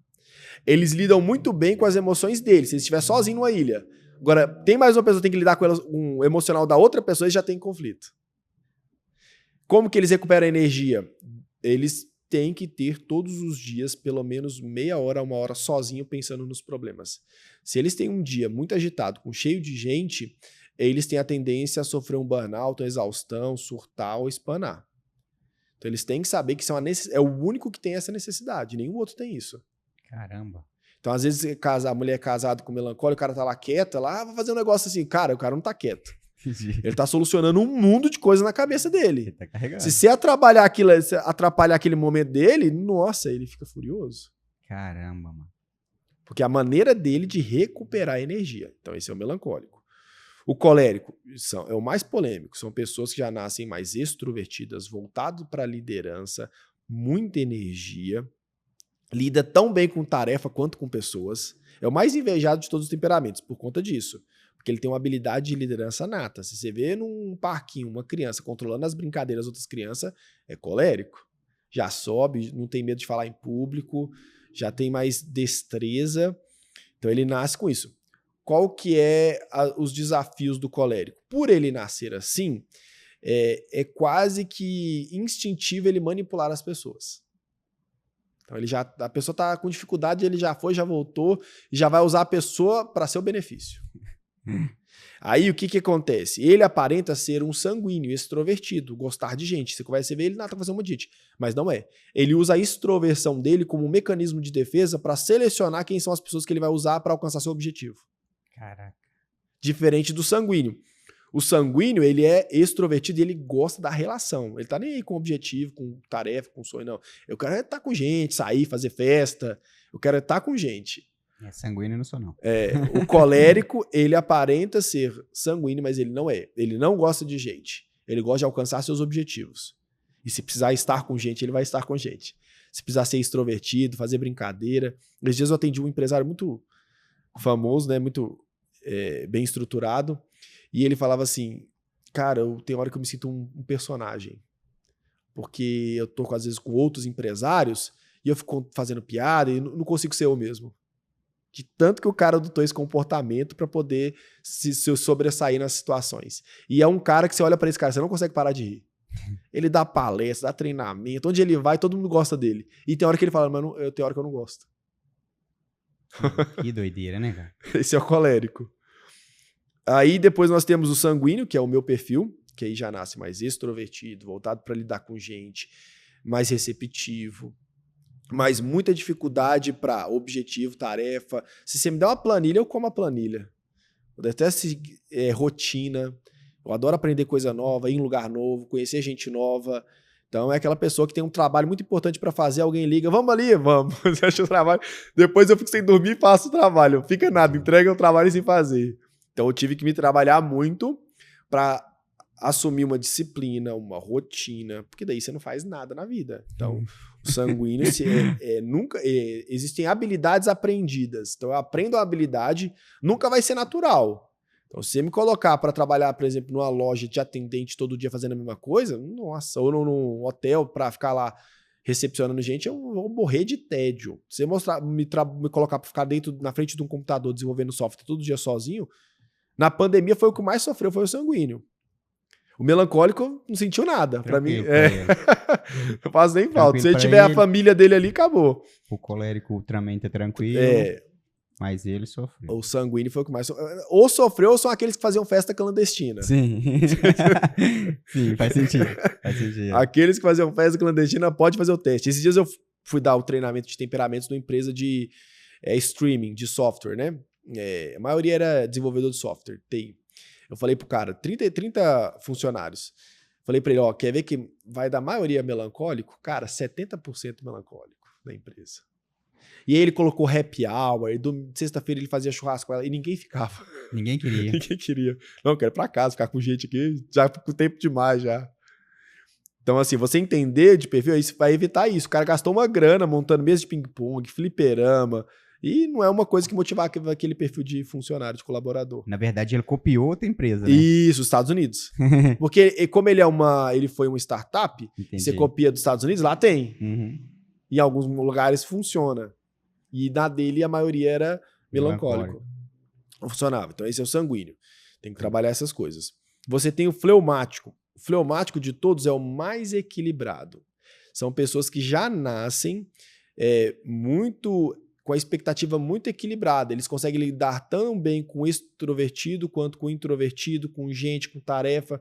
Eles lidam muito bem com as emoções deles, se eles estiver sozinho numa ilha. Agora, tem mais uma pessoa que tem que lidar com o emocional da outra pessoa e já tem conflito. Como que eles recuperam a energia? Eles têm que ter todos os dias pelo menos meia hora a 1 hora sozinho pensando nos problemas. Se eles têm um dia muito agitado, cheio de gente, eles têm a tendência a sofrer um burnout, uma exaustão, surtar ou espanar. Então eles têm que saber que é o único que tem essa necessidade, nenhum outro tem isso. Caramba. Então às vezes a mulher é casada com melancólico, o cara tá lá quieto, vou fazer um negócio assim. Cara, o cara não tá quieto. Ele tá solucionando um mundo de coisa na cabeça dele. Ele tá carregando. Se você atrapalhar aquele momento dele, nossa, ele fica furioso. Caramba, mano. Porque é a maneira dele de recuperar a energia. Então esse é o melancólico. O colérico é o mais polêmico. São pessoas que já nascem mais extrovertidas, voltado para a liderança, muita energia, lida tão bem com tarefa quanto com pessoas. É o mais invejado de todos os temperamentos, por conta disso. Porque ele tem uma habilidade de liderança nata. Se você vê num parquinho uma criança controlando as brincadeiras das outras crianças, é colérico. Já sobe, não tem medo de falar em público, já tem mais destreza. Então ele nasce com isso. Qual que é os desafios do colérico? Por ele nascer assim, é quase que instintivo ele manipular as pessoas. Então a pessoa está com dificuldade, ele já foi, já voltou, e já vai usar a pessoa para seu benefício. Aí o que acontece? Ele aparenta ser um sanguíneo, extrovertido, gostar de gente. Você conversa, você vê ele, tá fazendo uma gente, mas não é. Ele usa a extroversão dele como um mecanismo de defesa para selecionar quem são as pessoas que ele vai usar para alcançar seu objetivo. Caraca. Diferente do sanguíneo. O sanguíneo, ele é extrovertido e ele gosta da relação. Ele tá nem aí com objetivo, com tarefa, com sonho, não. Eu quero estar com gente, sair, fazer festa. Eu quero estar com gente. Sanguíneo não sou, não. O colérico, ele aparenta ser sanguíneo, mas ele não é. Ele não gosta de gente. Ele gosta de alcançar seus objetivos. E se precisar estar com gente, ele vai estar com gente. Se precisar ser extrovertido, fazer brincadeira. Esses dias eu atendi um empresário muito famoso, né? Muito bem estruturado. E ele falava assim, cara, tem hora que eu me sinto um personagem. Porque eu tô, às vezes, com outros empresários e eu fico fazendo piada e não consigo ser eu mesmo. De tanto que o cara adotou esse comportamento para poder se sobressair nas situações. E é um cara que você olha para esse cara, você não consegue parar de rir. Ele dá palestra, dá treinamento, onde ele vai, todo mundo gosta dele. E tem hora que ele fala, mas tem hora que eu não gosto. Que doideira, né, cara? Esse é o colérico. Aí depois nós temos o sanguíneo, que é o meu perfil, que aí já nasce mais extrovertido, voltado para lidar com gente, mais receptivo, mas muita dificuldade para objetivo, tarefa. Se você me der uma planilha, eu como a planilha. Eu detesto rotina. Eu adoro aprender coisa nova, ir em lugar novo, conhecer gente nova. Então é aquela pessoa que tem um trabalho muito importante para fazer, alguém liga, vamos ali, vamos. Você acha o trabalho? Depois eu fico sem dormir e faço o trabalho. Fica nada, entrega o trabalho sem fazer. Então eu tive que me trabalhar muito para assumir uma disciplina, uma rotina, porque daí você não faz nada na vida. Então, o sanguíneo existem habilidades aprendidas. Então, eu aprendo a habilidade, nunca vai ser natural. Então, se você me colocar para trabalhar, por exemplo, numa loja de atendente todo dia fazendo a mesma coisa, nossa, ou num hotel para ficar lá recepcionando gente, eu vou morrer de tédio. Se você me colocar para ficar na frente de um computador desenvolvendo software todo dia sozinho, na pandemia foi o que mais sofreu, foi o sanguíneo. O melancólico não sentiu nada. Pra mim, não faz nem falta. Se ele tiver a família dele ali, acabou. O colérico ultramente tranquilo, mas ele sofreu. O sanguíneo foi o que mais sofreu. Ou sofreu ou são aqueles que faziam festa clandestina. Sim. Sim, faz sentido. Aqueles que faziam festa clandestina pode fazer o teste. Esses dias eu fui dar o treinamento de temperamentos numa empresa de streaming, de software, né? A maioria era desenvolvedor de software, TI. Eu falei pro cara, 30 funcionários. Falei pra ele, quer ver que vai da maioria melancólico? Cara, 70% melancólico da empresa. E aí ele colocou happy hour, e sexta-feira ele fazia churrasco e ninguém ficava. Ninguém queria. Ninguém queria. Não, eu quero ir pra casa, ficar com gente aqui, já com tempo demais já. Então, assim, você entender de perfil, isso vai evitar isso. O cara gastou uma grana montando mesa de ping-pong, fliperama, e não é uma coisa que motivar aquele perfil de funcionário, de colaborador. Na verdade, ele copiou outra empresa, né? Isso, Estados Unidos. Porque como ele foi uma startup, você copia dos Estados Unidos, lá tem. Em alguns lugares funciona. E na dele, a maioria era melancólico. Não funcionava. Então, esse é o sanguíneo. Tem que trabalhar essas coisas. Você tem o fleumático. O fleumático de todos é o mais equilibrado. São pessoas que já nascem com a expectativa muito equilibrada. Eles conseguem lidar tão bem com o extrovertido quanto com o introvertido, com gente, com tarefa.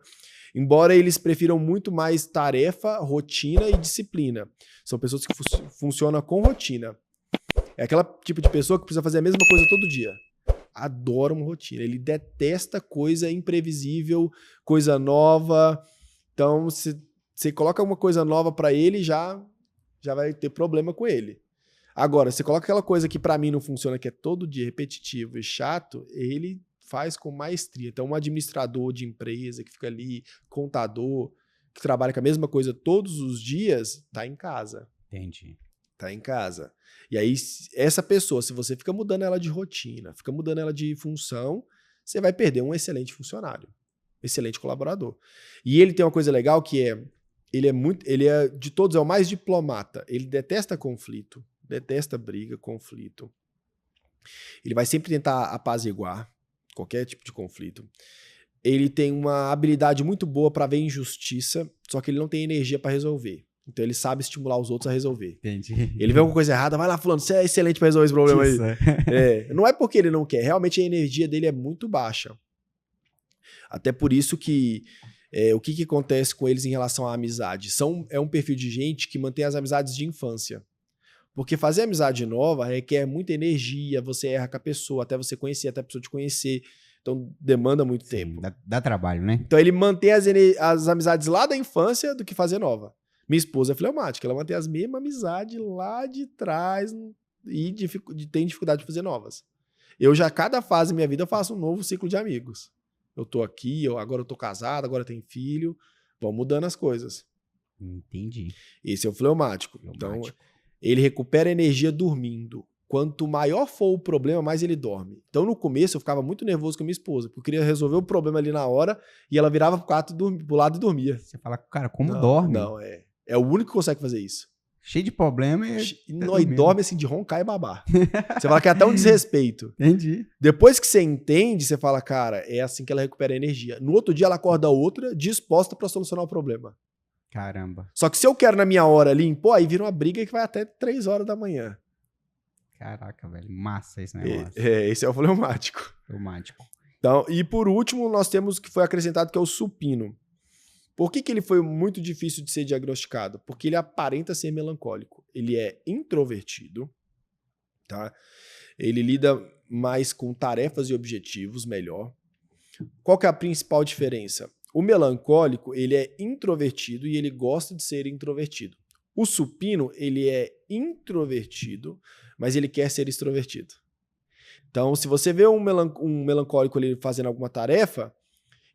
Embora eles prefiram muito mais tarefa, rotina e disciplina. São pessoas que funcionam com rotina. É aquela tipo de pessoa que precisa fazer a mesma coisa todo dia. Adora uma rotina. Ele detesta coisa imprevisível, coisa nova. Então, se você coloca uma coisa nova para ele, já vai ter problema com ele. Agora, você coloca aquela coisa que para mim não funciona, que é todo dia repetitivo e chato, ele faz com maestria. Então, um administrador de empresa que fica ali, contador, que trabalha com a mesma coisa todos os dias, tá em casa. Entendi. Tá em casa. E aí, essa pessoa, se você fica mudando ela de rotina, fica mudando ela de função, você vai perder um excelente funcionário, excelente colaborador. E ele tem uma coisa legal que ele é de todos, é o mais diplomata. Ele detesta conflito, detesta briga, conflito. Ele vai sempre tentar apaziguar qualquer tipo de conflito. Ele tem uma habilidade muito boa para ver injustiça, só que ele não tem energia para resolver. Então ele sabe estimular os outros a resolver. Entendi. Ele vê alguma coisa errada, vai lá fulano, você é excelente para resolver esse problema aí. Não é porque ele não quer, realmente a energia dele é muito baixa. Até por isso que o que acontece com eles em relação à amizade? É um perfil de gente que mantém as amizades de infância. Porque fazer amizade nova requer muita energia, você erra com a pessoa, até você conhecer, até a pessoa te conhecer. Então demanda muito tempo. Dá trabalho, né? Então ele mantém as amizades lá da infância do que fazer nova. Minha esposa é fleumática, ela mantém as mesmas amizades lá de trás e tem dificuldade de fazer novas. Cada fase da minha vida, eu faço um novo ciclo de amigos. Eu tô aqui, agora eu tô casado, agora tenho filho, vão mudando as coisas. Entendi. Esse é o fleumático. Então, Fleumático. ele recupera energia dormindo. Quanto maior for o problema, mais ele dorme. Então, no começo, eu ficava muito nervoso com a minha esposa, porque eu queria resolver o problema ali na hora, e ela virava pro lado e dormia. Você fala, cara, como Não, dorme? Não, é o único que consegue fazer isso. Cheio de problema e... E nós dorme assim de roncar e babar. Você fala que é até um desrespeito. Entendi. Depois que você entende, você fala, cara, é assim que ela recupera a energia. No outro dia ela acorda outra, disposta pra solucionar o problema. Caramba. Só que se eu quero na minha hora ali, pô, aí vira uma briga que vai até 3 horas da manhã. Caraca, velho. Massa esse negócio. Esse é o fleumático. Fleumático. Então, e por último, nós temos o que foi acrescentado, que é o supino. Por que ele foi muito difícil de ser diagnosticado? Porque ele aparenta ser melancólico. Ele é introvertido, tá? Ele lida mais com tarefas e objetivos melhor. Qual que é a principal diferença? O melancólico, ele é introvertido e ele gosta de ser introvertido. O supino, ele é introvertido, mas ele quer ser extrovertido. Então, se você vê um melancólico ali fazendo alguma tarefa,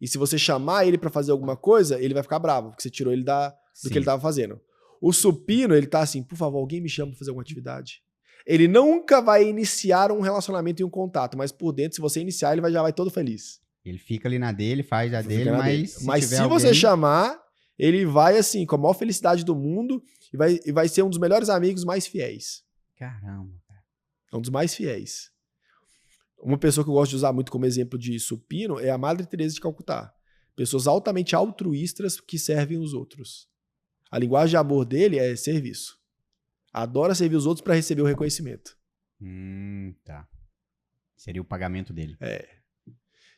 e se você chamar ele pra fazer alguma coisa, ele vai ficar bravo, porque você tirou ele do que ele tava fazendo. O supino, ele tá assim, por favor, alguém me chama pra fazer alguma atividade. Ele nunca vai iniciar um relacionamento e um contato, mas por dentro, se você iniciar, ele já vai todo feliz. Ele fica ali na dele, faz a dele, Fica na mas dele. se Mas tiver se alguém... você chamar, ele vai assim, com a maior felicidade do mundo e vai ser um dos melhores amigos mais fiéis. Caramba, cara. É um dos mais fiéis. Uma pessoa que eu gosto de usar muito como exemplo de supino é a Madre Teresa de Calcutá. Pessoas altamente altruístas que servem os outros. A linguagem de amor dele é serviço. Adora servir os outros para receber o reconhecimento. Tá. Seria o pagamento dele.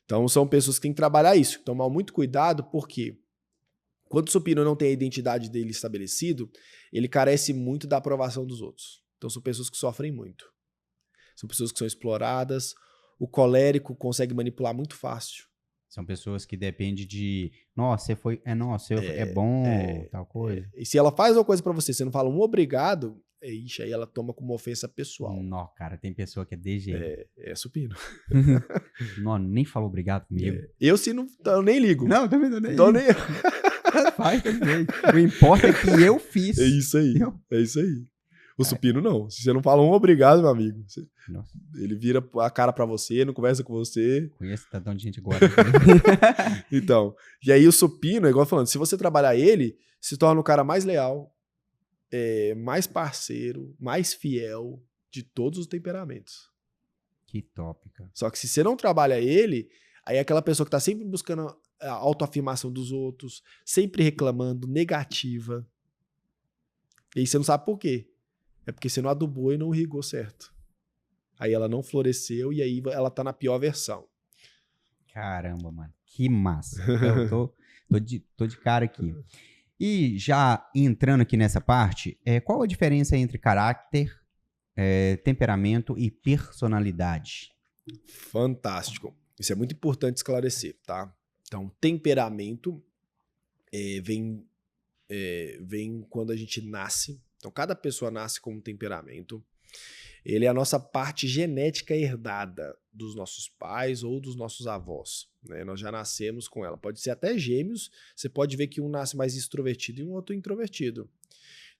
Então são pessoas que têm que trabalhar isso. Tomar muito cuidado porque quando o supino não tem a identidade dele estabelecido, ele carece muito da aprovação dos outros. Então são pessoas que sofrem muito. São pessoas que são exploradas. O colérico consegue manipular muito fácil. São pessoas que dependem de... Nossa, você foi... é bom, tal coisa. E se ela faz uma coisa pra você não fala um obrigado, ixi, aí ela toma como ofensa pessoal. Não, cara, tem pessoa que é desse jeito. É supino. Não, nem falou obrigado comigo. Eu nem ligo. Não, também não. Então nem... Faz também. O importa é que eu fiz. É isso aí. Entendeu? É isso aí. O supino não. Se você não fala um obrigado, meu amigo, Nossa, ele vira a cara pra você, não conversa com você. conheço tantão de gente agora. Então, e aí o supino, é igual falando, se você trabalhar ele, se torna o cara mais leal, mais parceiro, mais fiel de todos os temperamentos. Que top, cara. Só que se você não trabalha ele, aí é aquela pessoa que tá sempre buscando a autoafirmação dos outros, sempre reclamando, negativa. E aí você não sabe por quê. É porque você não adubou e não irrigou certo. Aí ela não floresceu e aí ela tá na pior versão. Caramba, mano. Que massa. Eu tô de cara aqui. E já entrando aqui nessa parte, qual a diferença entre caráter, temperamento e personalidade? Fantástico. Isso é muito importante esclarecer, tá? Então, temperamento vem quando a gente nasce. Então, cada pessoa nasce com um temperamento. Ele é a nossa parte genética herdada dos nossos pais ou dos nossos avós, né? Nós já nascemos com ela. Pode ser até gêmeos, você pode ver que um nasce mais extrovertido e um outro introvertido.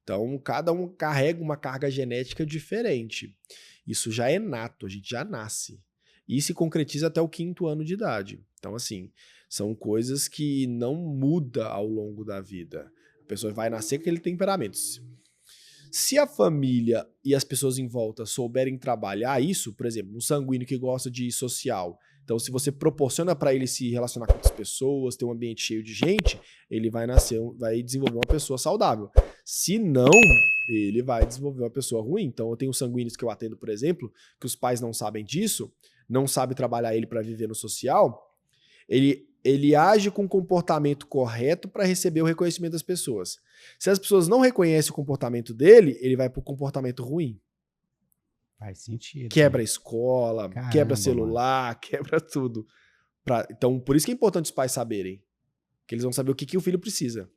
Então, cada um carrega uma carga genética diferente. Isso já é nato, a gente já nasce. E se concretiza até o 5º ano de idade. Então, assim, são coisas que não mudam ao longo da vida. A pessoa vai nascer com aquele temperamento. Se a família e as pessoas em volta souberem trabalhar isso, por exemplo, um sanguíneo que gosta de social, então se você proporciona para ele se relacionar com outras pessoas, ter um ambiente cheio de gente, ele vai desenvolver uma pessoa saudável. Se não, ele vai desenvolver uma pessoa ruim. Então eu tenho sanguíneos que eu atendo, por exemplo, que os pais não sabem disso, não sabem trabalhar ele para viver no social, ele age com o comportamento correto para receber o reconhecimento das pessoas. Se as pessoas não reconhecem o comportamento dele, ele vai para o comportamento ruim. Faz sentido. Quebra a escola, Caramba, quebra celular, quebra tudo. Então, por isso que é importante os pais saberem. Que eles vão saber o que o filho precisa.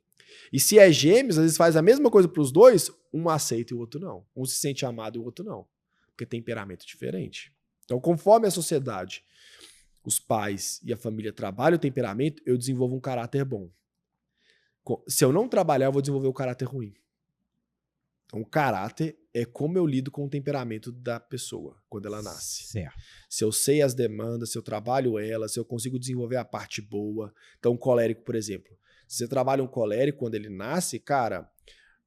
E se é gêmeos, às vezes faz a mesma coisa para os dois, um aceita e o outro não. Um se sente amado e o outro não. Porque tem temperamento diferente. Então, conforme a sociedade, os pais e a família trabalham o temperamento, eu desenvolvo um caráter bom. Se eu não trabalhar, eu vou desenvolver o caráter ruim. Então, o caráter é como eu lido com o temperamento da pessoa quando ela nasce. Certo. Se eu sei as demandas, se eu trabalho elas, se eu consigo desenvolver a parte boa. Então, um colérico, por exemplo. Se você trabalha um colérico quando ele nasce, cara,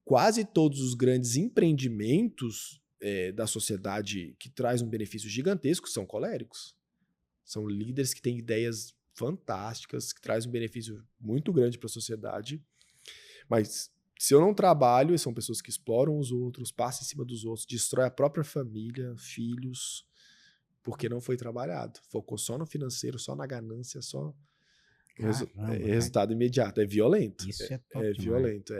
quase todos os grandes empreendimentos da sociedade que traz um benefício gigantesco são coléricos. São líderes que têm ideias fantásticas, que trazem um benefício muito grande para a sociedade. Mas se eu não trabalho, são pessoas que exploram os outros, passam em cima dos outros, destrói a própria família, filhos, porque não foi trabalhado. Focou só no financeiro, só na ganância, só resultado imediato. É violento. Isso é top demais. violento,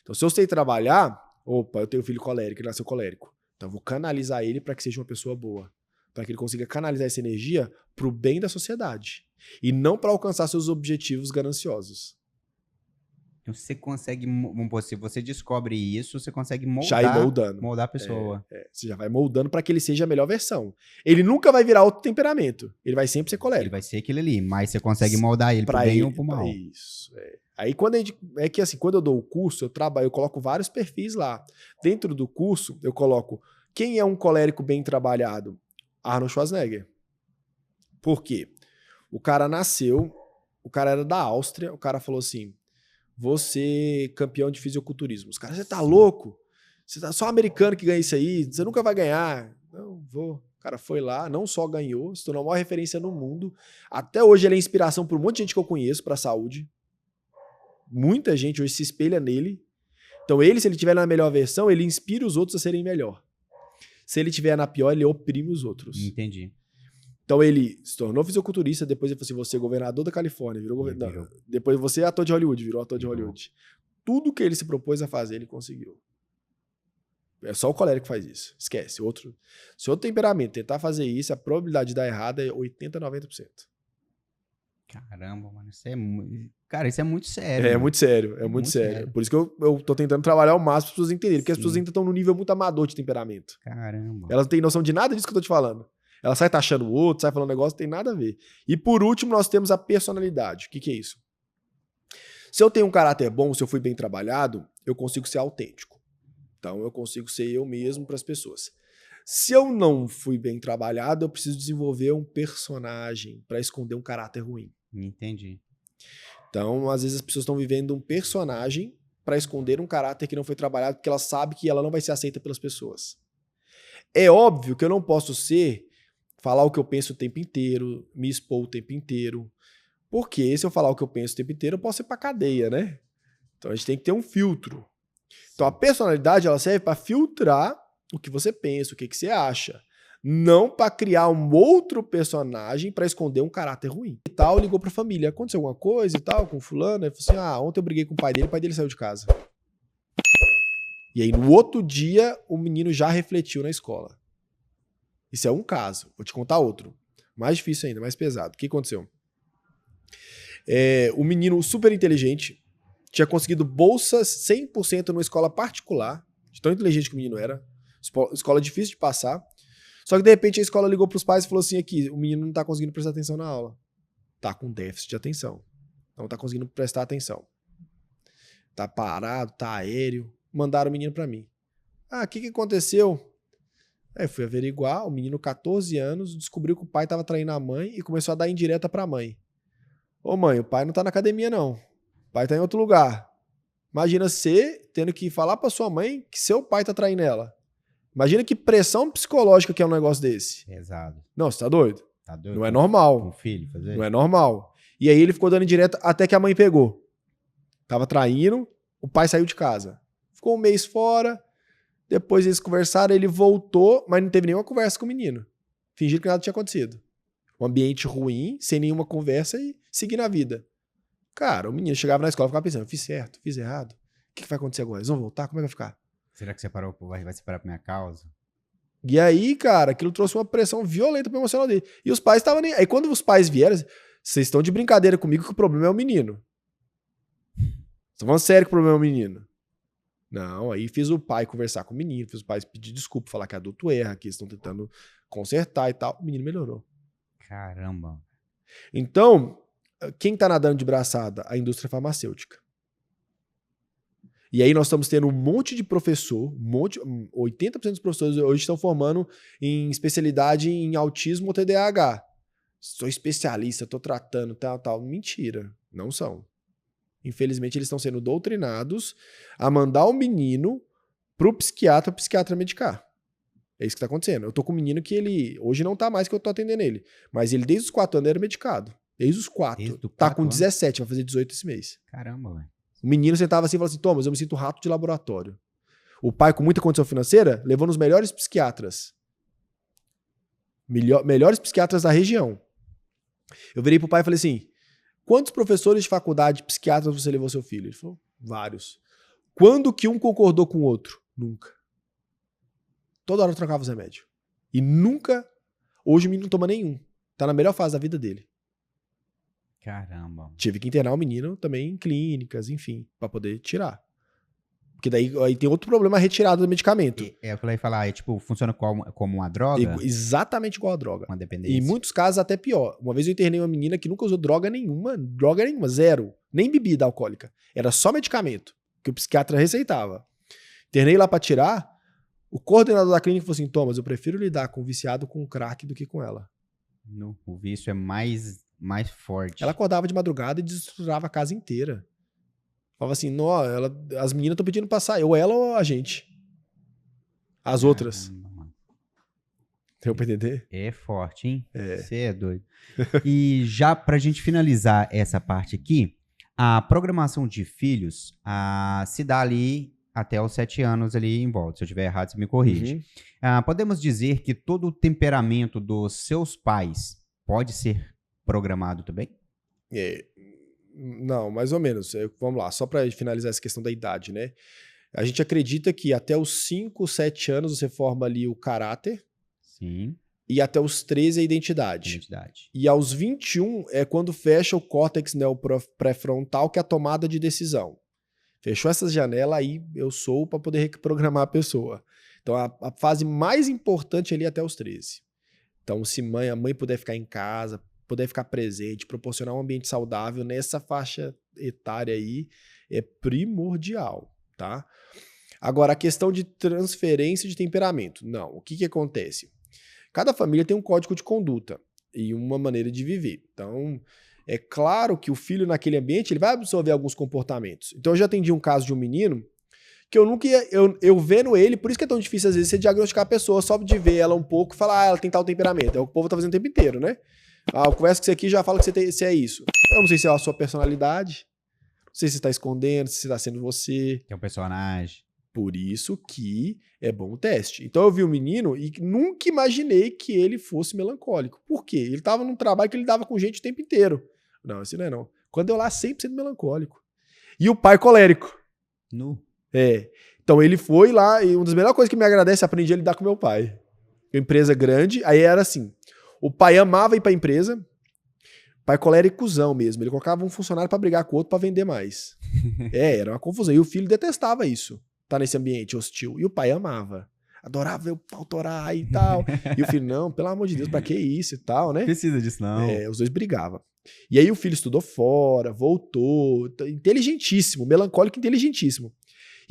Então, se eu sei trabalhar, opa, eu tenho um filho colérico, ele nasceu colérico. Então, eu vou canalizar ele para que seja uma pessoa boa. Para que ele consiga canalizar essa energia para o bem da sociedade. E não para alcançar seus objetivos gananciosos. Então você consegue, se você descobre isso, você consegue Já ir moldando. moldar a pessoa. Você já vai moldando para que ele seja a melhor versão. Ele nunca vai virar outro temperamento. Ele vai sempre ser Ele colérico. vai ser aquele ali, mas você consegue moldar ele pro bem ou pro mal. Isso. Aí quando quando eu dou o curso, eu coloco vários perfis lá. Dentro do curso, eu coloco quem é um colérico bem trabalhado? Arnold Schwarzenegger. Por quê? O cara nasceu, o cara era da Áustria, o cara falou assim: você campeão de fisiculturismo. Os caras, você tá louco? Você tá só americano que ganha isso aí, você nunca vai ganhar. Não, vou. O cara foi lá, não só ganhou, se tornou a maior referência no mundo. Até hoje ele é inspiração por um monte de gente que eu conheço pra saúde. Muita gente hoje se espelha nele. Então ele, se ele tiver na melhor versão, ele inspira os outros a serem melhor. Se ele tiver na pior, ele oprime os outros. Entendi. Então ele se tornou fisiculturista, depois ele falou assim, você é governador da Califórnia, virou. Depois você é ator de Hollywood, virou ator de Hollywood. Tudo que ele se propôs a fazer, ele conseguiu. É só o colérico que faz isso. Esquece. Se outro temperamento tentar fazer isso, a probabilidade de dar errado é 80%, 90%. Caramba, mano, isso é muito... Cara, isso é muito sério. É mano. muito sério, é muito sério. Por isso que eu tô tentando trabalhar ao máximo para as pessoas entenderem, porque as pessoas ainda estão num nível muito amador de temperamento. Caramba. Elas não têm noção de nada disso que eu tô te falando. Ela sai taxando o outro, sai falando negócio, não tem nada a ver. E por último, nós temos a personalidade. O que é isso? Se eu tenho um caráter bom, se eu fui bem trabalhado, eu consigo ser autêntico. Então eu consigo ser eu mesmo para as pessoas. Se eu não fui bem trabalhado, eu preciso desenvolver um personagem para esconder um caráter ruim. Entendi. Então, às vezes as pessoas estão vivendo um personagem para esconder um caráter que não foi trabalhado, porque ela sabe que ela não vai ser aceita pelas pessoas. É óbvio que eu não posso falar o que eu penso o tempo inteiro, me expor o tempo inteiro. Porque se eu falar o que eu penso o tempo inteiro, eu posso ir pra cadeia, né? Então a gente tem que ter um filtro. Então a personalidade, ela serve para filtrar o que você pensa, o que você acha. Não para criar um outro personagem para esconder um caráter ruim. E tal, ligou pra família. Aconteceu alguma coisa e tal com fulano? Aí falou assim, ontem eu briguei com o pai dele saiu de casa. E aí no outro dia, o menino já refletiu na escola. Isso é um caso. Vou te contar outro. Mais difícil ainda, mais pesado. O que aconteceu? O menino super inteligente tinha conseguido bolsa 100% numa escola particular, de tão inteligente que o menino era. Escola difícil de passar. Só que de repente a escola ligou pros pais e falou assim, aqui, o menino não tá conseguindo prestar atenção na aula. Tá com déficit de atenção. Não tá conseguindo prestar atenção. Tá parado, tá aéreo. Mandaram o menino pra mim. O que aconteceu? Aí fui averiguar, o menino 14 anos descobriu que o pai tava traindo a mãe e começou a dar indireta pra mãe. Ô mãe, o pai não tá na academia não. O pai tá em outro lugar. Imagina você tendo que falar pra sua mãe que seu pai tá traindo ela. Imagina que pressão psicológica que é um negócio desse. Pesado. Não, você tá doido? Tá doido? Não é normal. Um filho fazer? Não é normal. E aí ele ficou dando indireta até que a mãe pegou. Tava traindo, o pai saiu de casa. Ficou um mês fora, depois eles conversaram, ele voltou, mas não teve nenhuma conversa com o menino. Fingindo que nada tinha acontecido. Um ambiente ruim, sem nenhuma conversa e seguindo a vida. Cara, o menino chegava na escola e ficava pensando, fiz certo, fiz errado. O que vai acontecer agora? Eles vão voltar? Como é que vai ficar? Será que vai separar por minha causa? E aí, cara, aquilo trouxe uma pressão violenta pro emocional dele. E os pais estavam nem... Aí quando os pais vieram, vocês estão de brincadeira comigo que o problema é o menino. Vocês estão falando sério que o problema é o menino. Não, aí fiz o pai conversar com o menino, fiz o pai pedir desculpa, falar que adulto erra, que eles estão tentando consertar e tal. O menino melhorou. E aí nós estamos tendo um monte de professor, 80% dos professores hoje estão formando em especialidade em autismo ou TDAH. Sou especialista, tô tratando, tal. Mentira, não são. Infelizmente, eles estão sendo doutrinados a mandar o menino pro psiquiatra, o psiquiatra medicar. É isso que tá acontecendo. Eu tô com um menino que ele, hoje não tá mais que eu tô atendendo ele, mas ele desde os 4 anos era medicado. Desde os 4. Tá com 17, vai fazer 18 esse mês. Caramba, velho. O menino sentava assim e falava assim, Thomas, eu me sinto rato de laboratório. O pai, com muita condição financeira, levou nos melhores psiquiatras. Melhores psiquiatras da região. Eu virei pro pai e falei assim, quantos professores de faculdade psiquiatras você levou seu filho? Ele falou, vários. Quando que um concordou com o outro? Nunca. Toda hora eu trocava os remédios. E nunca, hoje o menino não toma nenhum. Tá na melhor fase da vida dele. Caramba. Tive que internar o menino também em clínicas, enfim, pra poder tirar. Porque daí aí tem outro problema, a retirada do medicamento. É o que eu ia falar, tipo, funciona como uma droga? Exatamente igual a droga. Uma dependência. Em muitos casos até pior. Uma vez eu internei uma menina que nunca usou droga nenhuma, zero. Nem bebida alcoólica. Era só medicamento, que o psiquiatra receitava. Internei lá pra tirar, o coordenador da clínica falou assim, Thomas, eu prefiro lidar com o viciado com o crack do que com ela. O vício é mais forte. Ela acordava de madrugada e destruturava a casa inteira. Falava assim, as meninas estão pedindo pra sair, ou ela ou a gente. As outras. Mano. Deu pra entender? É forte, hein? É. Você é doido. E já pra gente finalizar essa parte aqui, a programação de filhos se dá ali até os 7 anos ali em volta. Se eu estiver errado, você me corrige. Uhum. Podemos dizer que todo o temperamento dos seus pais pode ser programado também? Não, mais ou menos. Vamos lá, só para finalizar essa questão da idade, né? A gente acredita que até os 5, 7 anos você forma ali o caráter. Sim. E até os 13 a identidade. E aos 21 é quando fecha o córtex pré-frontal, que é a tomada de decisão. Fechou essa janela, aí eu sou para poder reprogramar a pessoa. Então a fase mais importante ali é até os 13. Então se a mãe puder ficar em casa, puder ficar presente, proporcionar um ambiente saudável nessa faixa etária aí é primordial, tá? Agora, a questão de transferência de temperamento. Não, o que acontece? Cada família tem um código de conduta e uma maneira de viver. Então, é claro que o filho naquele ambiente ele vai absorver alguns comportamentos. Então, eu já atendi um caso de um menino que eu nunca ia... Eu vendo ele, por isso que é tão difícil às vezes você diagnosticar a pessoa só de ver ela um pouco e falar, ela tem tal temperamento. É o que o povo tá fazendo o tempo inteiro, né? Eu converso com você aqui e já fala que você é isso. Eu não sei se é a sua personalidade, não sei se você está escondendo, se você está sendo você. Que é um personagem. Por isso que é bom o teste. Então eu vi o menino e nunca imaginei que ele fosse melancólico. Por quê? Ele estava num trabalho que ele dava com gente o tempo inteiro. Não, esse não é não. Quando eu lá, 100% melancólico. E o pai colérico. Então ele foi lá e uma das melhores coisas que me agradece, aprendi a lidar com meu pai. Uma empresa grande, aí era assim... O pai amava ir pra empresa, pai coléricozão mesmo. Ele colocava um funcionário pra brigar com o outro pra vender mais. Era uma confusão. E o filho detestava isso, tá nesse ambiente hostil. E o pai amava. Adorava ver o pau torar e tal. E o filho, não, pelo amor de Deus, pra que isso e tal, né? Precisa disso, não. Os dois brigavam. E aí o filho estudou fora, voltou, inteligentíssimo, melancólico inteligentíssimo.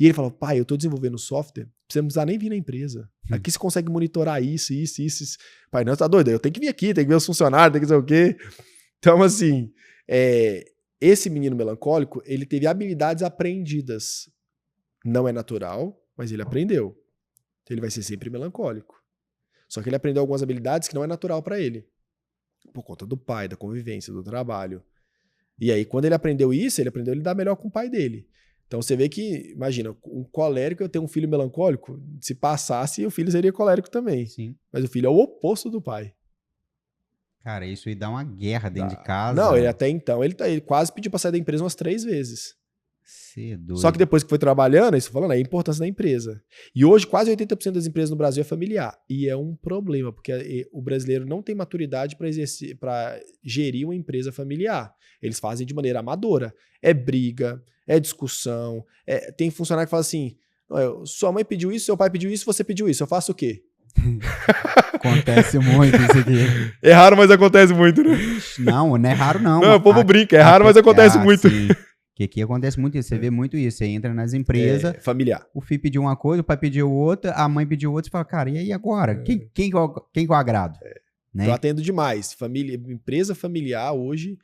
E ele falou, pai, eu tô desenvolvendo software, você não precisa nem vir na empresa. Aqui você consegue monitorar isso. Pai, não, tá doido? Eu tenho que vir aqui, tem que ver os funcionários, tem que dizer o quê. Então, assim, esse menino melancólico, ele teve habilidades aprendidas. Não é natural, mas ele aprendeu. Então, ele vai ser sempre melancólico. Só que ele aprendeu algumas habilidades que não é natural pra ele. Por conta do pai, da convivência, do trabalho. E aí, quando ele aprendeu isso, ele aprendeu a lidar melhor com o pai dele. Então você vê que, imagina, um colérico, eu tenho um filho melancólico, se passasse, o filho seria colérico também. Sim. Mas o filho é o oposto do pai. Cara, isso aí dá uma guerra dentro de casa. Não, ele até então, ele quase pediu pra sair da empresa umas 3 vezes. Cê é doido. Só que depois que foi trabalhando, isso falando, é a importância da empresa. E hoje quase 80% das empresas no Brasil é familiar. E é um problema, porque o brasileiro não tem maturidade para gerir uma empresa familiar. Eles fazem de maneira amadora. É briga, é discussão. Tem funcionário que fala assim, sua mãe pediu isso, seu pai pediu isso, você pediu isso. Eu faço o quê? Acontece muito isso aqui. É raro, mas acontece muito, né? Não é raro não. Não, o povo brinca, é raro, mas acontece muito. Sim. Que aqui acontece muito isso, você vê muito isso. Você entra nas empresas, Familiar. o filho pediu uma coisa, o pai pediu outra, a mãe pediu outra, você fala, cara, e aí agora? Quem que eu agrado? Né? Eu atendo demais. Empresa familiar hoje.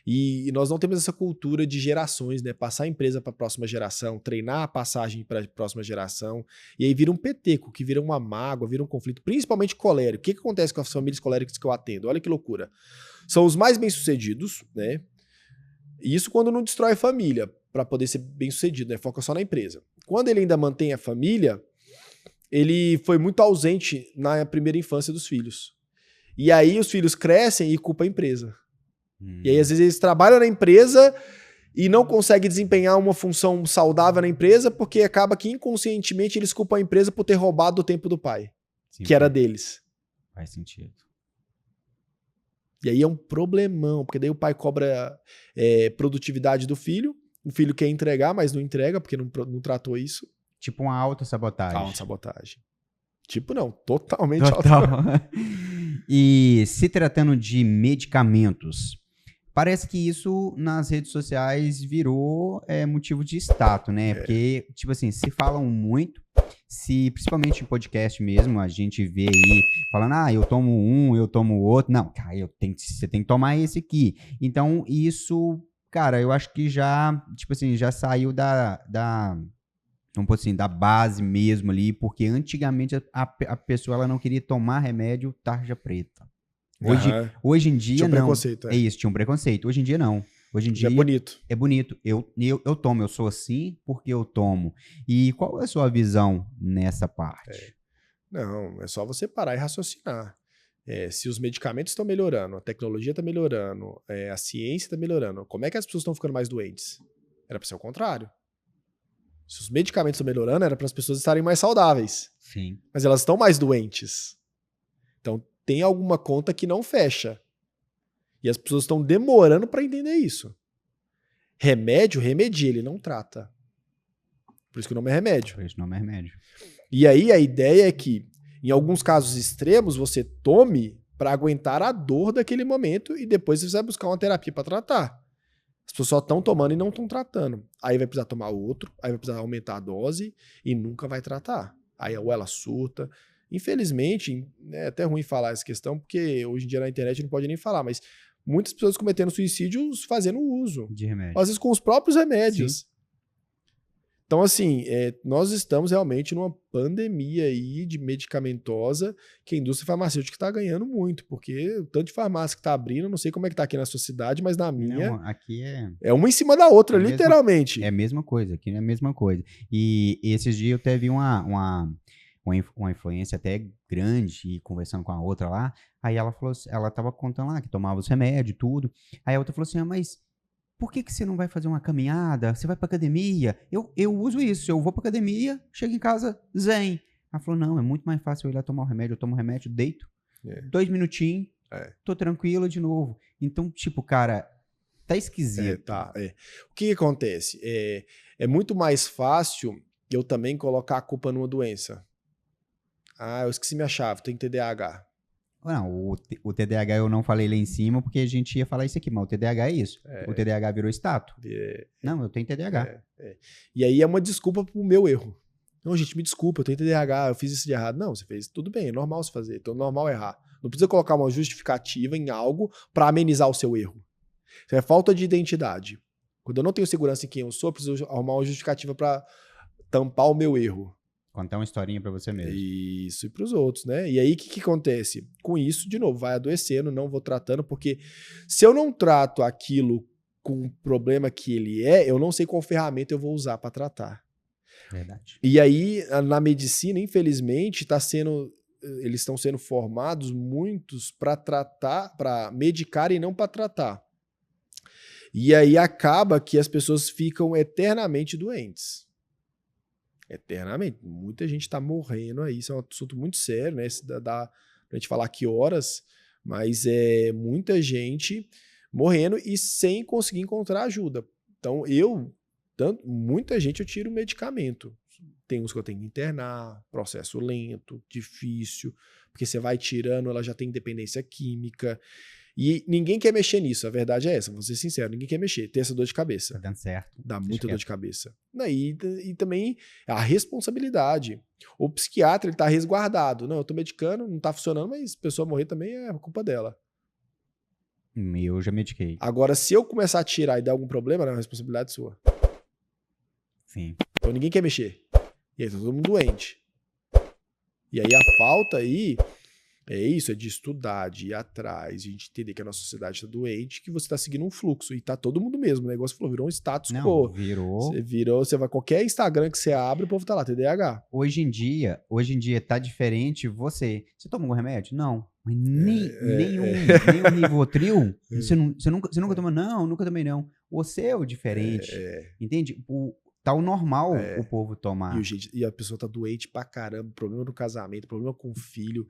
E nós não temos essa cultura de gerações, né? Passar a empresa para a próxima geração, treinar a passagem para a próxima geração. E aí vira um peteco, que vira uma mágoa, vira um conflito, principalmente colérico. O que acontece com as famílias coléricas que eu atendo? Olha que loucura. São os mais bem-sucedidos, né? E isso quando não destrói a família, para poder ser bem-sucedido, né? Foca só na empresa. Quando ele ainda mantém a família, ele foi muito ausente na primeira infância dos filhos. E aí os filhos crescem e culpam a empresa. E aí, às vezes, eles trabalham na empresa e não conseguem desempenhar uma função saudável na empresa porque acaba que inconscientemente eles culpam a empresa por ter roubado o tempo do pai, Sim, que era deles. faz sentido. E aí é um problemão, porque daí o pai cobra produtividade do filho, o filho quer entregar, mas não entrega porque não tratou isso. Tipo uma autossabotagem. Autossabotagem. Tipo não, totalmente Total. E se tratando de medicamentos, parece que isso nas redes sociais virou motivo de status, né? Porque, tipo assim, se falam muito, principalmente em podcast mesmo, a gente vê aí falando, eu tomo um, eu tomo outro. Não, cara, você tem que tomar esse aqui. Então, isso, cara, eu acho que já, tipo assim, já saiu vamos dizer assim, da base mesmo ali, porque antigamente a pessoa ela não queria tomar remédio tarja preta. Hoje em dia, tinha um não. preconceito, É isso, tinha um preconceito. Hoje em dia, não. Hoje em dia é bonito. é bonito. Eu tomo, eu sou assim porque eu tomo. E qual é a sua visão nessa parte? Não, é só você parar e raciocinar. Se os medicamentos estão melhorando, a tecnologia está melhorando, a ciência está melhorando, como é que as pessoas estão ficando mais doentes? Era para ser o contrário. Se os medicamentos estão melhorando, era para as pessoas estarem mais saudáveis. Sim. Mas elas estão mais doentes. Então tem alguma conta que não fecha. E as pessoas estão demorando para entender isso. Remédio, remedia, ele não trata. Por isso que o nome é remédio. Por isso o nome é remédio. E aí a ideia é que, em alguns casos extremos, você tome para aguentar a dor daquele momento e depois você vai buscar uma terapia para tratar. As pessoas só estão tomando e não estão tratando. Aí vai precisar tomar outro, aí vai precisar aumentar a dose e nunca vai tratar. Aí ou ela surta. Infelizmente, é até ruim falar essa questão, porque hoje em dia na internet não pode nem falar, mas muitas pessoas cometendo suicídios fazendo uso. De remédio. Às vezes com os próprios remédios. Sim. Então, assim, nós estamos realmente numa pandemia aí de medicamentosa que a indústria farmacêutica está ganhando muito, porque o tanto de farmácia que está abrindo, não sei como é que tá aqui na sua cidade, mas na minha Não, aqui é uma em cima da outra, É literalmente. É a mesma coisa, aqui é a mesma coisa. E esses dias eu teve uma influência até grande, e conversando com a outra lá, aí ela falou, ela tava contando lá que tomava os remédios e tudo, aí a outra falou assim, mas por que você não vai fazer uma caminhada? Você vai pra academia? Eu uso isso, eu vou pra academia, chego em casa, zen. Ela falou, não, é muito mais fácil eu ir lá tomar o remédio, eu tomo o remédio, deito, 2 minutinhos, tô tranquilo de novo. Então, tipo, cara, tá esquisito. O que acontece? É muito mais fácil eu também colocar a culpa numa doença. Eu esqueci minha chave, tenho TDAH. Não, o TDAH eu não falei lá em cima porque a gente ia falar isso aqui, mas o TDAH é isso. O TDAH virou status. Não, eu tenho TDAH. E aí é uma desculpa pro meu erro. Não, gente, me desculpa, eu tenho TDAH, eu fiz isso de errado. Não, você fez tudo bem, é normal você fazer, então é normal errar. Não precisa colocar uma justificativa em algo pra amenizar o seu erro. Isso é falta de identidade. Quando eu não tenho segurança em quem eu sou, eu preciso arrumar uma justificativa pra tampar o meu erro. Contar uma historinha pra você mesmo. Isso, e pros outros, né? E aí, o que acontece? Com isso, de novo, vai adoecendo, não vou tratando, porque se eu não trato aquilo com o problema que ele eu não sei qual ferramenta eu vou usar pra tratar. Verdade. E aí, na medicina, infelizmente, eles estão sendo formados muitos para tratar, para medicar e não para tratar. E aí acaba que as pessoas ficam eternamente doentes. Eternamente. Muita gente está morrendo aí. Isso é um assunto muito sério, né? Dá pra gente falar que horas, mas muita gente morrendo e sem conseguir encontrar ajuda. Então, muita gente eu tiro medicamento. Tem uns que eu tenho que internar, processo lento, difícil, porque você vai tirando, ela já tem dependência química. E ninguém quer mexer nisso, a verdade é essa, vou ser sincero, ninguém quer mexer, tem essa dor de Tá cabeça. dando certo. Dá Deixa muita dor quieto. de cabeça. E também a responsabilidade. O psiquiatra, ele tá resguardado. Não, eu tô medicando, não tá funcionando, mas se a pessoa morrer também é culpa dela. Eu já mediquei. Agora, se eu começar a tirar e der algum problema, não é responsabilidade sua. Sim. Então ninguém quer mexer. E aí tá todo mundo doente. E aí a falta aí é isso, é de estudar, de ir atrás, de a gente entender que a nossa sociedade tá doente, que você tá seguindo um fluxo. E tá todo mundo mesmo. O negócio falou, virou um status Não, quo. virou. Você vai qualquer Instagram que você abre, o povo tá lá, TDAH. Hoje em dia tá diferente você. Você toma algum remédio? Não. Mas nenhum Rivotril? Você nunca tomou? Não, nunca tomei não. Você é o diferente. Entende? Tá o normal o povo tomar. E a pessoa tá doente pra caramba, problema no casamento, problema com o filho.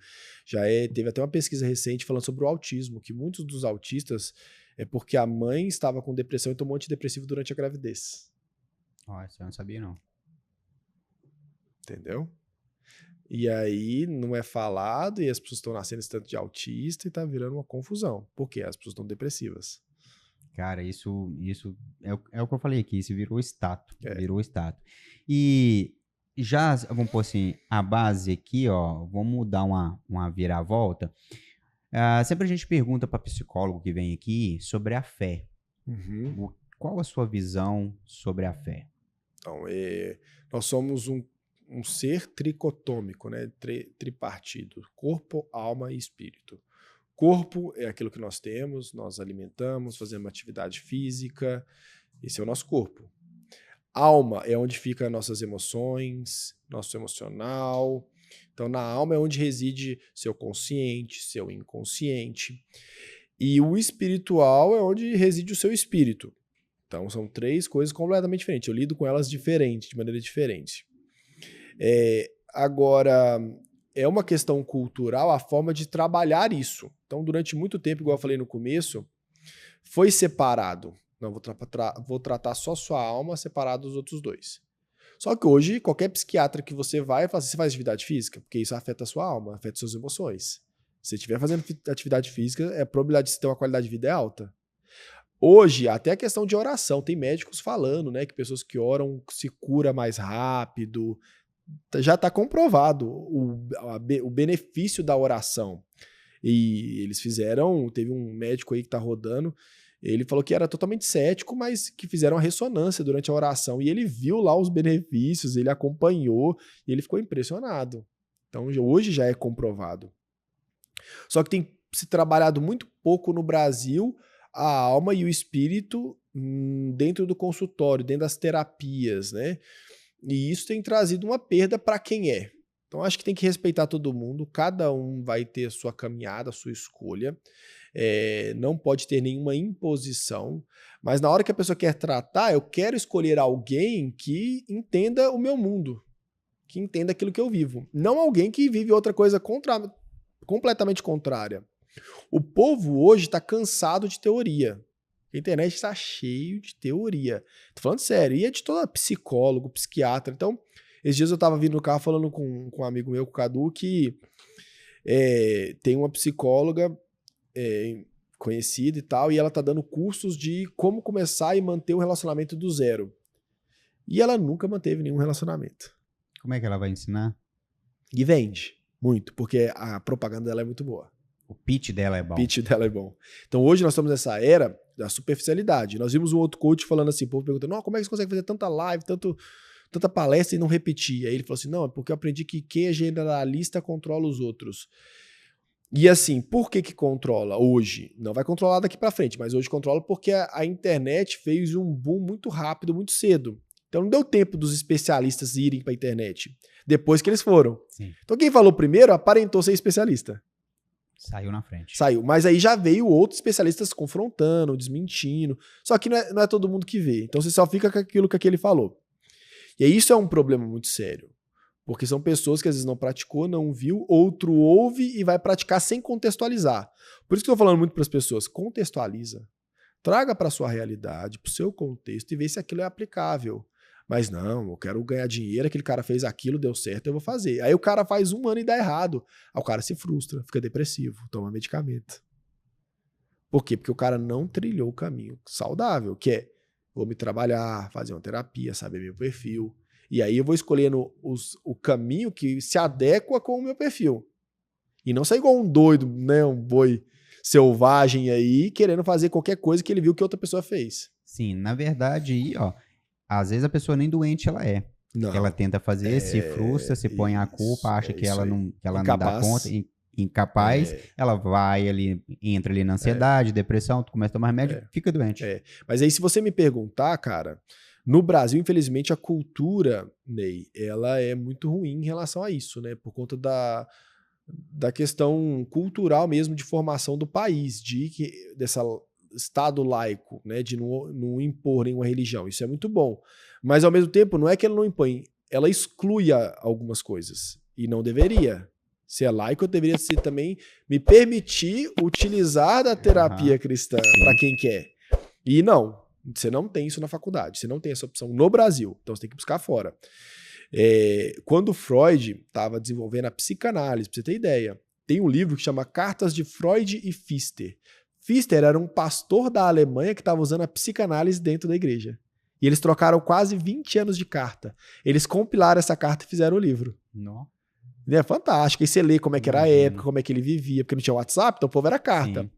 Teve até uma pesquisa recente falando sobre o autismo, que muitos dos autistas é porque a mãe estava com depressão e tomou antidepressivo durante a gravidez. Isso eu não sabia não. Entendeu? E aí não é falado e as pessoas estão nascendo esse tanto de autista e tá virando uma confusão. Por quê? As pessoas estão depressivas. Cara, isso é o que eu falei aqui, isso virou status, É. virou status. E já, vamos pôr assim, a base aqui, ó, vamos dar uma viravolta. Sempre a gente pergunta para psicólogo que vem aqui sobre a fé. Uhum. Qual a sua visão sobre a fé? Então, nós somos um ser tricotômico, né? Tripartido, corpo, alma e espírito. Corpo é aquilo que nós temos, nós alimentamos, fazemos atividade física, esse é o nosso corpo. Alma é onde ficam nossas emoções, nosso emocional. Então, na alma é onde reside seu consciente, seu inconsciente. E o espiritual é onde reside o seu espírito. Então, são 3 coisas completamente diferentes. Eu lido com elas diferente, de maneira diferente. Agora, é uma questão cultural a forma de trabalhar isso. Então, durante muito tempo, igual eu falei no começo, foi separado. Não, vou tratar só sua alma separado dos outros 2. Só que hoje, qualquer psiquiatra que você vai, fala assim, você faz atividade física? Porque isso afeta a sua alma, afeta suas emoções. Se você estiver fazendo atividade física, a probabilidade de você ter uma qualidade de vida é alta. Hoje, até a questão de oração, tem médicos falando, né, que pessoas que oram se cura mais rápido. Já está comprovado o benefício da oração. E eles teve um médico aí que está rodando, ele falou que era totalmente cético, mas que fizeram a ressonância durante a oração, e ele viu lá os benefícios, ele acompanhou, e ele ficou impressionado. Então hoje já é comprovado. Só que tem se trabalhado muito pouco no Brasil a alma e o espírito dentro do consultório, dentro das terapias, né? E isso tem trazido uma perda para quem é. Então, acho que tem que respeitar todo mundo. Cada um vai ter a sua caminhada, a sua escolha. Não pode ter nenhuma imposição. Mas na hora que a pessoa quer tratar, eu quero escolher alguém que entenda o meu mundo. Que entenda aquilo que eu vivo. Não alguém que vive outra coisa completamente contrária. O povo hoje está cansado de teoria. A internet está cheio de teoria. Tô falando sério. E é de toda psicólogo, psiquiatra. Então, esses dias eu tava vindo no carro falando com um amigo meu, com o Cadu, que tem uma psicóloga conhecida e tal, e ela tá dando cursos de como começar e manter um relacionamento do zero. E ela nunca manteve nenhum relacionamento. Como é que ela vai ensinar? E vende muito, porque a propaganda dela é muito boa. O pitch dela é bom. O pitch dela é bom. Então hoje nós estamos nessa era da superficialidade. Nós vimos um outro coach falando assim, o povo perguntando, como é que você consegue fazer tanta live, tanta palestra e não repetir? Aí ele falou assim, não, é porque eu aprendi que quem é generalista controla os outros. E assim, por que controla hoje? Não vai controlar daqui pra frente, mas hoje controla porque a internet fez um boom muito rápido, muito cedo. Então não deu tempo dos especialistas irem pra internet, depois que eles foram. Sim. Então quem falou primeiro aparentou ser especialista. Saiu na frente. Saiu, mas aí já veio outros especialistas confrontando, desmentindo. Só que não é todo mundo que vê. Então você só fica com aquilo que aquele falou. E aí isso é um problema muito sério. Porque são pessoas que às vezes não praticou, não viu, outro ouve e vai praticar sem contextualizar. Por isso que eu tô falando muito para as pessoas, contextualiza. Traga para sua realidade, para o seu contexto e vê se aquilo é aplicável. Mas não, eu quero ganhar dinheiro, aquele cara fez aquilo, deu certo, eu vou fazer. Aí o cara faz 1 ano e dá errado. Aí o cara se frustra, fica depressivo, toma medicamento. Por quê? Porque o cara não trilhou o caminho saudável, que é, vou me trabalhar, fazer uma terapia, saber meu perfil. E aí eu vou escolhendo o caminho que se adequa com o meu perfil. E não sair igual um doido, né? Um boi selvagem aí, querendo fazer qualquer coisa que ele viu que outra pessoa fez. Sim, na verdade, aí, ó, às vezes a pessoa nem doente ela é. Não. Ela tenta fazer, se frustra, se põe a culpa, acha que ela não dá Incapaz. conta, incapaz, ela vai ali, entra ali na ansiedade, depressão, tu começa a tomar remédio, fica doente. Mas aí se você me perguntar, cara, no Brasil, infelizmente, a cultura, Ney, ela é muito ruim em relação a isso, né? Por conta da questão cultural mesmo de formação do país, desse Estado laico, né? De não impor nenhuma religião. Isso é muito bom. Mas, ao mesmo tempo, não é que ela não impõe, ela exclui algumas coisas. E não deveria. Se é laico, eu deveria também me permitir utilizar da terapia cristã para quem quer. E não, você não tem isso na faculdade, você não tem essa opção no Brasil, então você tem que buscar fora. Quando Freud estava desenvolvendo a psicanálise, pra você ter ideia, tem um livro que chama Cartas de Freud e Pfister. Pfister era um pastor da Alemanha que estava usando a psicanálise dentro da igreja. E eles trocaram quase 20 anos de carta. Eles compilaram essa carta e fizeram o livro. Não. É fantástico. Aí você lê como é que era a época, como é que ele vivia, porque não tinha WhatsApp, então o povo era carta. Sim.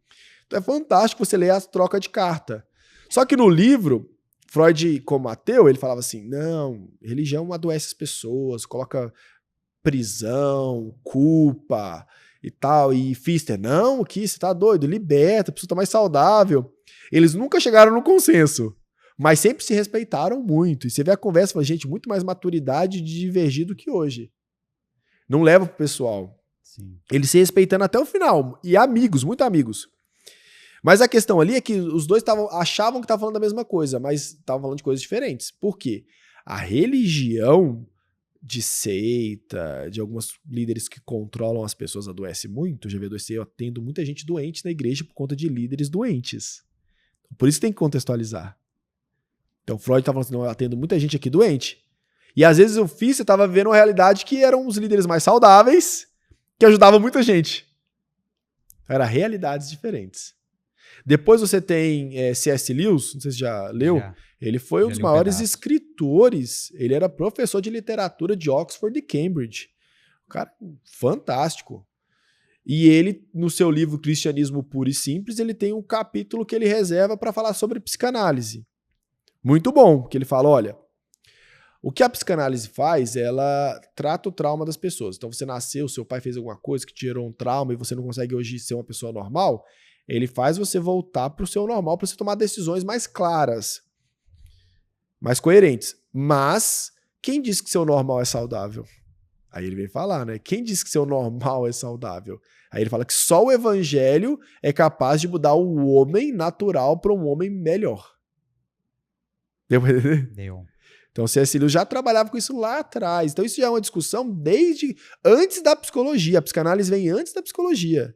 Então é fantástico você ler as trocas de carta. Só que no livro, Freud, como ateu, ele falava assim, não, religião adoece as pessoas, coloca prisão, culpa e tal. E Pfister, não, que você tá doido, liberta, a pessoa tá mais saudável. Eles nunca chegaram no consenso, mas sempre se respeitaram muito. E você vê a conversa, fala, gente, muito mais maturidade de divergir do que hoje. Não leva pro pessoal. Sim. Eles se respeitando até o final. E amigos, muito amigos. Mas a questão ali é que os dois achavam que estavam falando da mesma coisa, mas estavam falando de coisas diferentes. Por quê? A religião de seita, de alguns líderes que controlam as pessoas adoece muito. Já vi adoecer, eu atendo muita gente doente na igreja por conta de líderes doentes. Por isso tem que contextualizar. Então Freud estava falando assim, não, eu atendo muita gente aqui doente. E às vezes eu fiz, você estava vivendo uma realidade que eram os líderes mais saudáveis, que ajudavam muita gente. Eram realidades diferentes. Depois você tem C.S. Lewis, não sei se já leu, ele foi um dos maiores escritores, ele era professor de literatura de Oxford e Cambridge. Um cara fantástico. E ele, no seu livro Cristianismo Puro e Simples, ele tem um capítulo que ele reserva para falar sobre psicanálise. Muito bom, que ele fala, olha, o que a psicanálise faz, ela trata o trauma das pessoas. Então você nasceu, seu pai fez alguma coisa que te gerou um trauma e você não consegue hoje ser uma pessoa normal, ele faz você voltar para o seu normal para você tomar decisões mais claras, mais coerentes. Mas quem disse que seu normal é saudável? Aí ele vem falar, né? Quem disse que seu normal é saudável? Aí ele fala que só o evangelho é capaz de mudar o homem natural para um homem melhor. Deu pra entender? Deu. Então o C.S. Lewis já trabalhava com isso lá atrás. Então isso já é uma discussão desde antes da psicologia. A psicanálise vem antes da psicologia.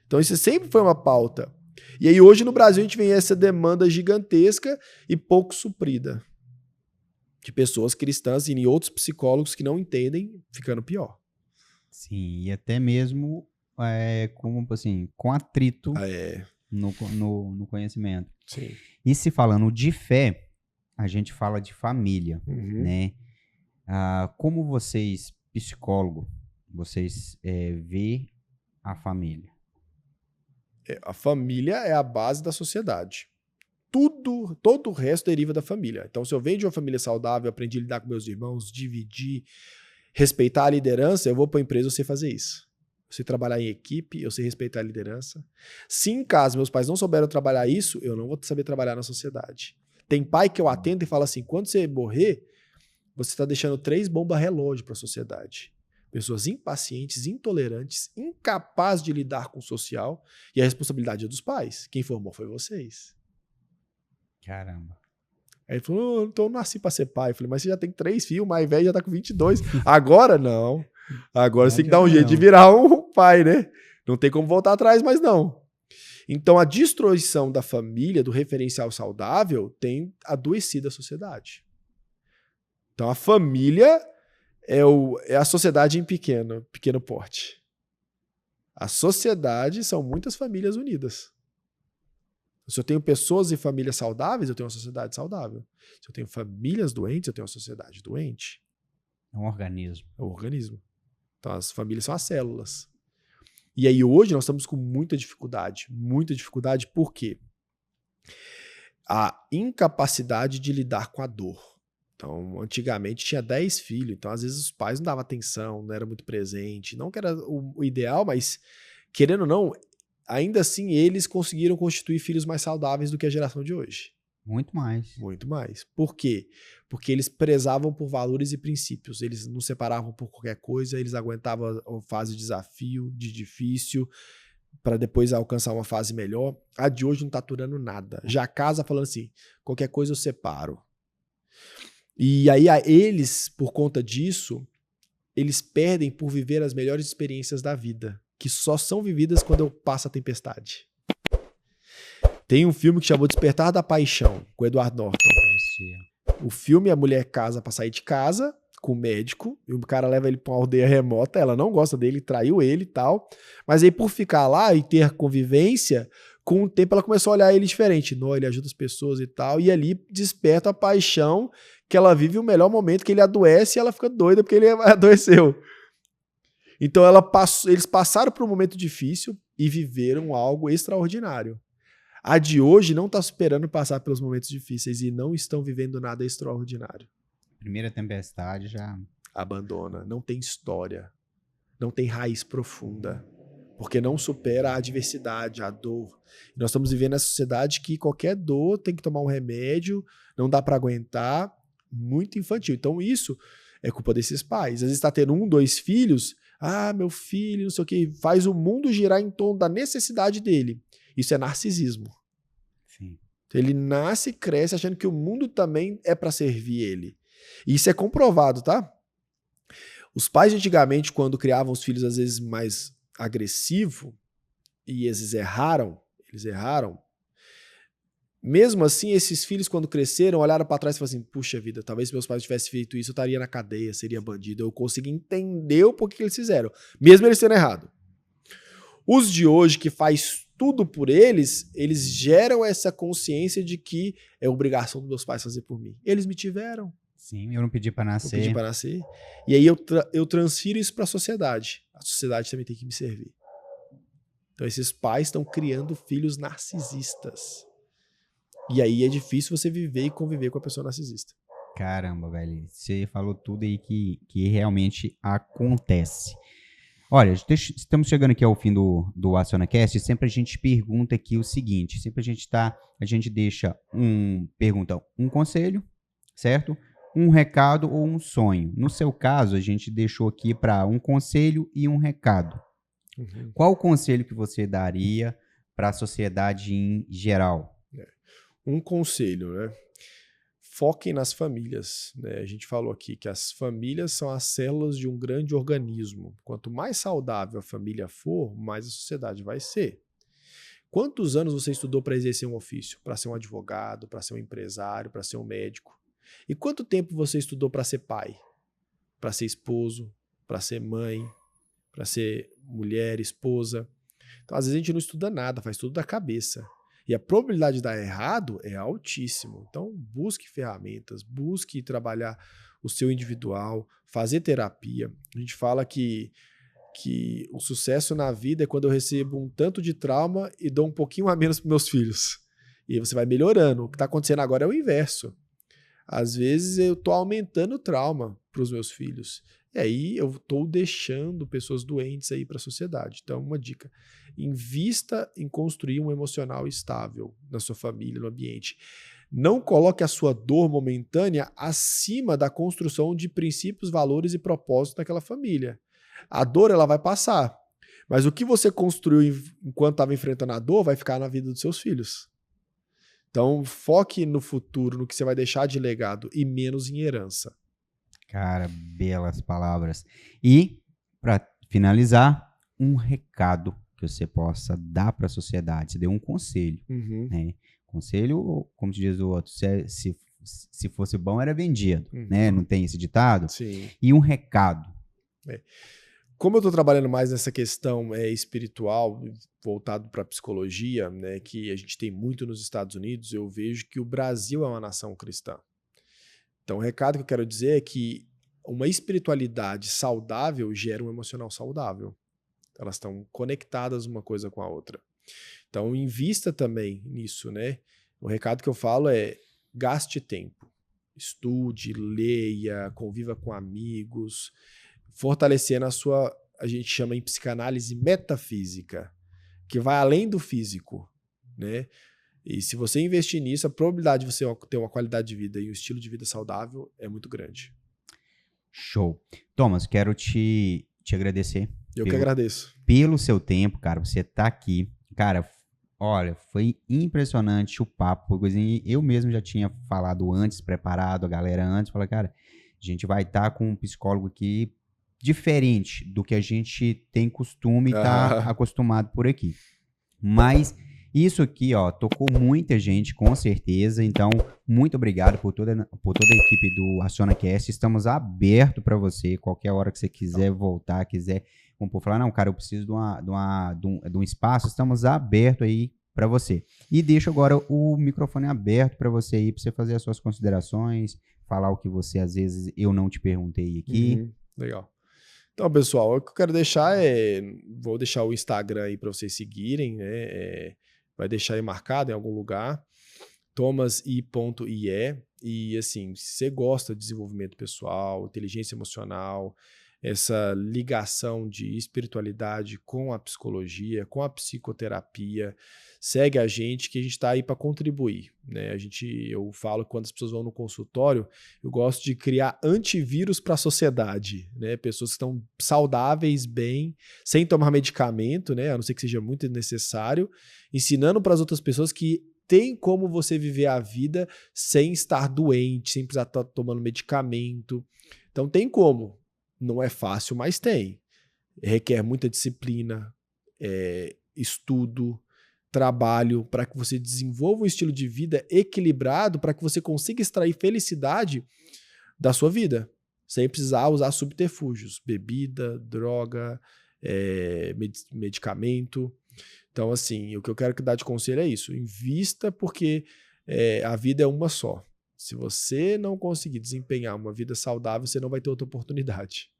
Então isso sempre foi uma pauta. E aí hoje no Brasil a gente vem essa demanda gigantesca e pouco suprida. De pessoas cristãs e outros psicólogos que não entendem, ficando pior. Sim, e até mesmo com atrito no conhecimento. Sim. E se falando de fé, a gente fala de família, né? Como vocês, psicólogos, vocês vê a família? A família é a base da sociedade. Todo o resto deriva da família. Então, se eu venho de uma família saudável, aprendi a lidar com meus irmãos, dividir, respeitar a liderança, eu vou para a empresa, eu sei fazer isso. Eu sei trabalhar em equipe, eu sei respeitar a liderança. Se em casa meus pais não souberam trabalhar isso, eu não vou saber trabalhar na sociedade. Tem pai que eu atendo e fala assim, quando você morrer, você está deixando 3 bombas relógio para a sociedade. Pessoas impacientes, intolerantes, incapazes de lidar com o social, e a responsabilidade é dos pais. Quem formou foi vocês. Caramba. Aí ele falou, então eu nasci para ser pai. Eu falei, mas você já tem 3 filhos, o mais velho já tá com 22. Agora não. Agora você tem que dar um jeito de virar um pai, né? Não tem como voltar atrás, mas não. Então a destruição da família, do referencial saudável, tem adoecido a sociedade. Então a família é a sociedade em pequeno porte. A sociedade são muitas famílias unidas. Se eu tenho pessoas e famílias saudáveis, eu tenho uma sociedade saudável. Se eu tenho famílias doentes, eu tenho uma sociedade doente. É um organismo. É um organismo. Então, as famílias são as células. E aí, hoje, nós estamos com muita dificuldade. Muita dificuldade, por quê? A incapacidade de lidar com a dor. Então, antigamente tinha 10 filhos, então às vezes os pais não davam atenção, não era muito presente. Não que era o ideal, mas, querendo ou não, ainda assim eles conseguiram constituir filhos mais saudáveis do que a geração de hoje. Muito mais. Muito mais. Por quê? Porque eles prezavam por valores e princípios. Eles não separavam por qualquer coisa, eles aguentavam a fase de desafio, de difícil, para depois alcançar uma fase melhor. A de hoje não tá aturando nada. Já casa falando assim, qualquer coisa eu separo. E aí eles, por conta disso, eles perdem por viver as melhores experiências da vida, que só são vividas quando eu passo a tempestade. Tem um filme que chamou Despertar da Paixão, com o Edward Norton. O filme, a mulher casa pra sair de casa com o médico, e o cara leva ele pra uma aldeia remota, ela não gosta dele, traiu ele e tal, mas aí por ficar lá e ter convivência, com o tempo ela começou a olhar ele diferente. Não, ele ajuda as pessoas e tal, e ali desperta a paixão que ela vive o melhor momento, que ele adoece e ela fica doida porque ele adoeceu. Então eles passaram por um momento difícil e viveram algo extraordinário. A de hoje não está esperando passar pelos momentos difíceis e não estão vivendo nada extraordinário. Primeira tempestade já... Abandona. Não tem história. Não tem raiz profunda. Porque não supera a adversidade, a dor. E nós estamos vivendo nessa sociedade que qualquer dor tem que tomar um remédio, não dá para aguentar. Muito infantil. Então isso é culpa desses pais. Às vezes está tendo 1, 2 filhos. Ah, meu filho, não sei o que. Faz o mundo girar em torno da necessidade dele. Isso é narcisismo. Sim. Ele nasce e cresce achando que o mundo também é para servir ele. E isso é comprovado, tá? Os pais antigamente, quando criavam os filhos às vezes mais agressivo, e eles erraram, mesmo assim, esses filhos quando cresceram, olharam para trás e falaram assim, puxa vida, talvez se meus pais tivessem feito isso, eu estaria na cadeia, seria bandido. Eu consegui entender o porquê que eles fizeram, mesmo eles tendo errado. Os de hoje, que faz tudo por eles geram essa consciência de que é obrigação dos meus pais fazer por mim. Eles me tiveram. Sim, eu não pedi para nascer. Não pedi para nascer. E aí eu transfiro isso para a sociedade. A sociedade também tem que me servir. Então esses pais estão criando filhos narcisistas. E aí é difícil você viver e conviver com a pessoa narcisista. Caramba, velho. Você falou tudo aí que realmente acontece. Olha, estamos chegando aqui ao fim do AcionaCast e sempre a gente pergunta aqui o seguinte, sempre a gente deixa pergunta um conselho, certo? Um recado ou um sonho. No seu caso, a gente deixou aqui para um conselho e um recado. Uhum. Qual o conselho que você daria para a sociedade em geral? Um conselho, né? Foquem nas famílias, né? A gente falou aqui que as famílias são as células de um grande organismo. Quanto mais saudável a família for, mais a sociedade vai ser. Quantos anos você estudou para exercer um ofício? Para ser um advogado, para ser um empresário, para ser um médico? E quanto tempo você estudou para ser pai? Para ser esposo? Para ser mãe? Para ser mulher, esposa? Então, às vezes a gente não estuda nada, faz tudo da cabeça. E a probabilidade de dar errado é altíssimo. Então, busque ferramentas, busque trabalhar o seu individual, fazer terapia. A gente fala que o sucesso na vida é quando eu recebo um tanto de trauma e dou um pouquinho a menos para meus filhos. E aí você vai melhorando. O que está acontecendo agora é o inverso. Às vezes eu estou aumentando o trauma para os meus filhos. E aí eu estou deixando pessoas doentes aí para a sociedade. Então, uma dica. Invista em construir um emocional estável na sua família, no ambiente. Não coloque a sua dor momentânea acima da construção de princípios, valores e propósitos daquela família. A dor, ela vai passar. Mas o que você construiu enquanto estava enfrentando a dor vai ficar na vida dos seus filhos. Então, foque no futuro, no que você vai deixar de legado e menos em herança. Cara, belas palavras. E, para finalizar, um recado que você possa dar para a sociedade. Você deu um conselho, né? Conselho, como diz o outro, se fosse bom, era vendido, né? Não tem esse ditado? Sim. E um recado. como eu estou trabalhando mais nessa questão espiritual, voltado para a psicologia, né, que a gente tem muito nos Estados Unidos, eu vejo que o Brasil é uma nação cristã. Então, o recado que eu quero dizer é que uma espiritualidade saudável gera um emocional saudável. Elas estão conectadas uma coisa com a outra. Então, invista também nisso, né? O recado que eu falo é: gaste tempo. Estude, leia, conviva com amigos, fortalecendo a gente chama em psicanálise metafísica, que vai além do físico, né? E se você investir nisso, a probabilidade de você ter uma qualidade de vida e um estilo de vida saudável é muito grande. Show. Thomas, quero te agradecer. Eu que agradeço. Pelo seu tempo, cara, você tá aqui. Cara, olha, foi impressionante o papo. Eu mesmo já tinha falado antes, preparado a galera antes. Falei, cara, a gente vai estar com um psicólogo aqui diferente do que a gente tem costume e tá acostumado por aqui. Mas isso aqui, ó, tocou muita gente, com certeza. Então, muito obrigado por toda a equipe do AcionaCast. Estamos abertos para você, qualquer hora que você quiser voltar, quiser, como falar, não, cara, eu preciso de um espaço. Estamos abertos aí para você. E deixo agora o microfone aberto para você aí, para você fazer as suas considerações, falar o que você, às vezes, eu não te perguntei aqui. Legal. Então, pessoal, o que eu quero deixar vou deixar o Instagram aí para vocês seguirem, né? Vai deixar aí marcado em algum lugar, thomas.ie. E assim, se você gosta de desenvolvimento pessoal, inteligência emocional, essa ligação de espiritualidade com a psicologia, com a psicoterapia, segue a gente, que a gente está aí para contribuir, né? Eu falo que quando as pessoas vão no consultório, eu gosto de criar antivírus para a sociedade, né? Pessoas que estão saudáveis, bem, sem tomar medicamento, né? A não ser que seja muito necessário, ensinando para as outras pessoas que tem como você viver a vida sem estar doente, sem precisar estar tomando medicamento. Então tem como. Não é fácil, mas tem. Requer muita disciplina, estudo, trabalho, para que você desenvolva um estilo de vida equilibrado, para que você consiga extrair felicidade da sua vida, sem precisar usar subterfúgios, bebida, droga, medicamento. Então, assim, o que eu quero dar de conselho é isso. Invista, porque a vida é uma só. Se você não conseguir desempenhar uma vida saudável, você não vai ter outra oportunidade.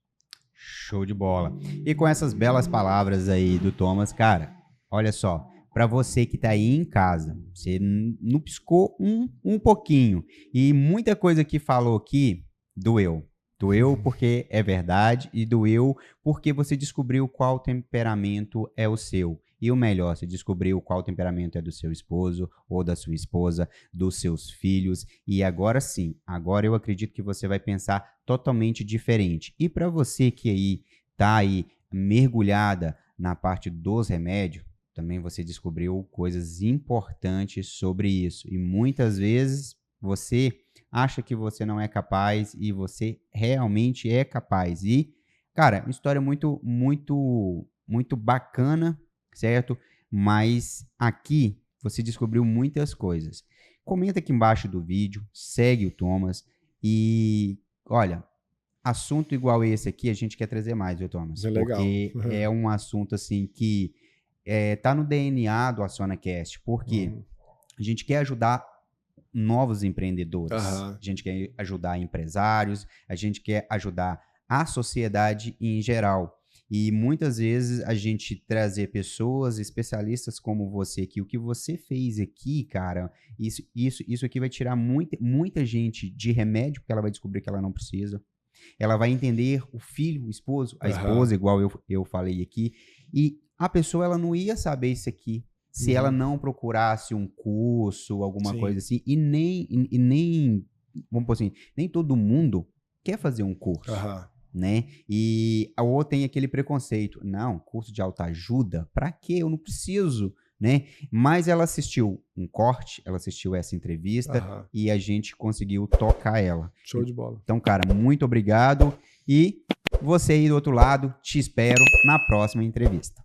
Show de bola. E com essas belas palavras aí do Thomas, cara, olha só, para você que tá aí em casa, você não piscou um pouquinho e muita coisa que falou aqui doeu. Doeu porque é verdade e doeu porque você descobriu qual temperamento é o seu. E o melhor, você descobriu qual temperamento é do seu esposo ou da sua esposa, dos seus filhos. E agora sim, agora eu acredito que você vai pensar totalmente diferente. E para você que aí tá aí mergulhada na parte dos remédios, também você descobriu coisas importantes sobre isso. E muitas vezes você acha que você não é capaz e você realmente é capaz. E, cara, uma história muito, muito, muito bacana, certo? Mas aqui você descobriu muitas coisas. Comenta aqui embaixo do vídeo, segue o Thomas e, olha, assunto igual esse aqui a gente quer trazer mais, viu, Thomas? É legal. Porque é um assunto, assim, que tá no DNA do AcionaCast, porque a gente quer ajudar novos empreendedores, a gente quer ajudar empresários, a gente quer ajudar a sociedade em geral. E muitas vezes a gente trazer pessoas, especialistas como você, que o que você fez aqui, cara, isso aqui vai tirar muita gente de remédio, porque ela vai descobrir que ela não precisa. Ela vai entender o filho, o esposo, a esposa, igual eu falei aqui. E a pessoa, ela não ia saber isso aqui se ela não procurasse um curso, alguma coisa assim. E nem, vamos por assim, nem todo mundo quer fazer um curso. Né? E a outra tem aquele preconceito. Não, curso de autoajuda? Pra quê? Eu não preciso, né? Mas ela assistiu um corte, ela assistiu essa entrevista e a gente conseguiu tocar ela. Show de bola. Então, cara, muito obrigado. E você aí do outro lado, te espero na próxima entrevista.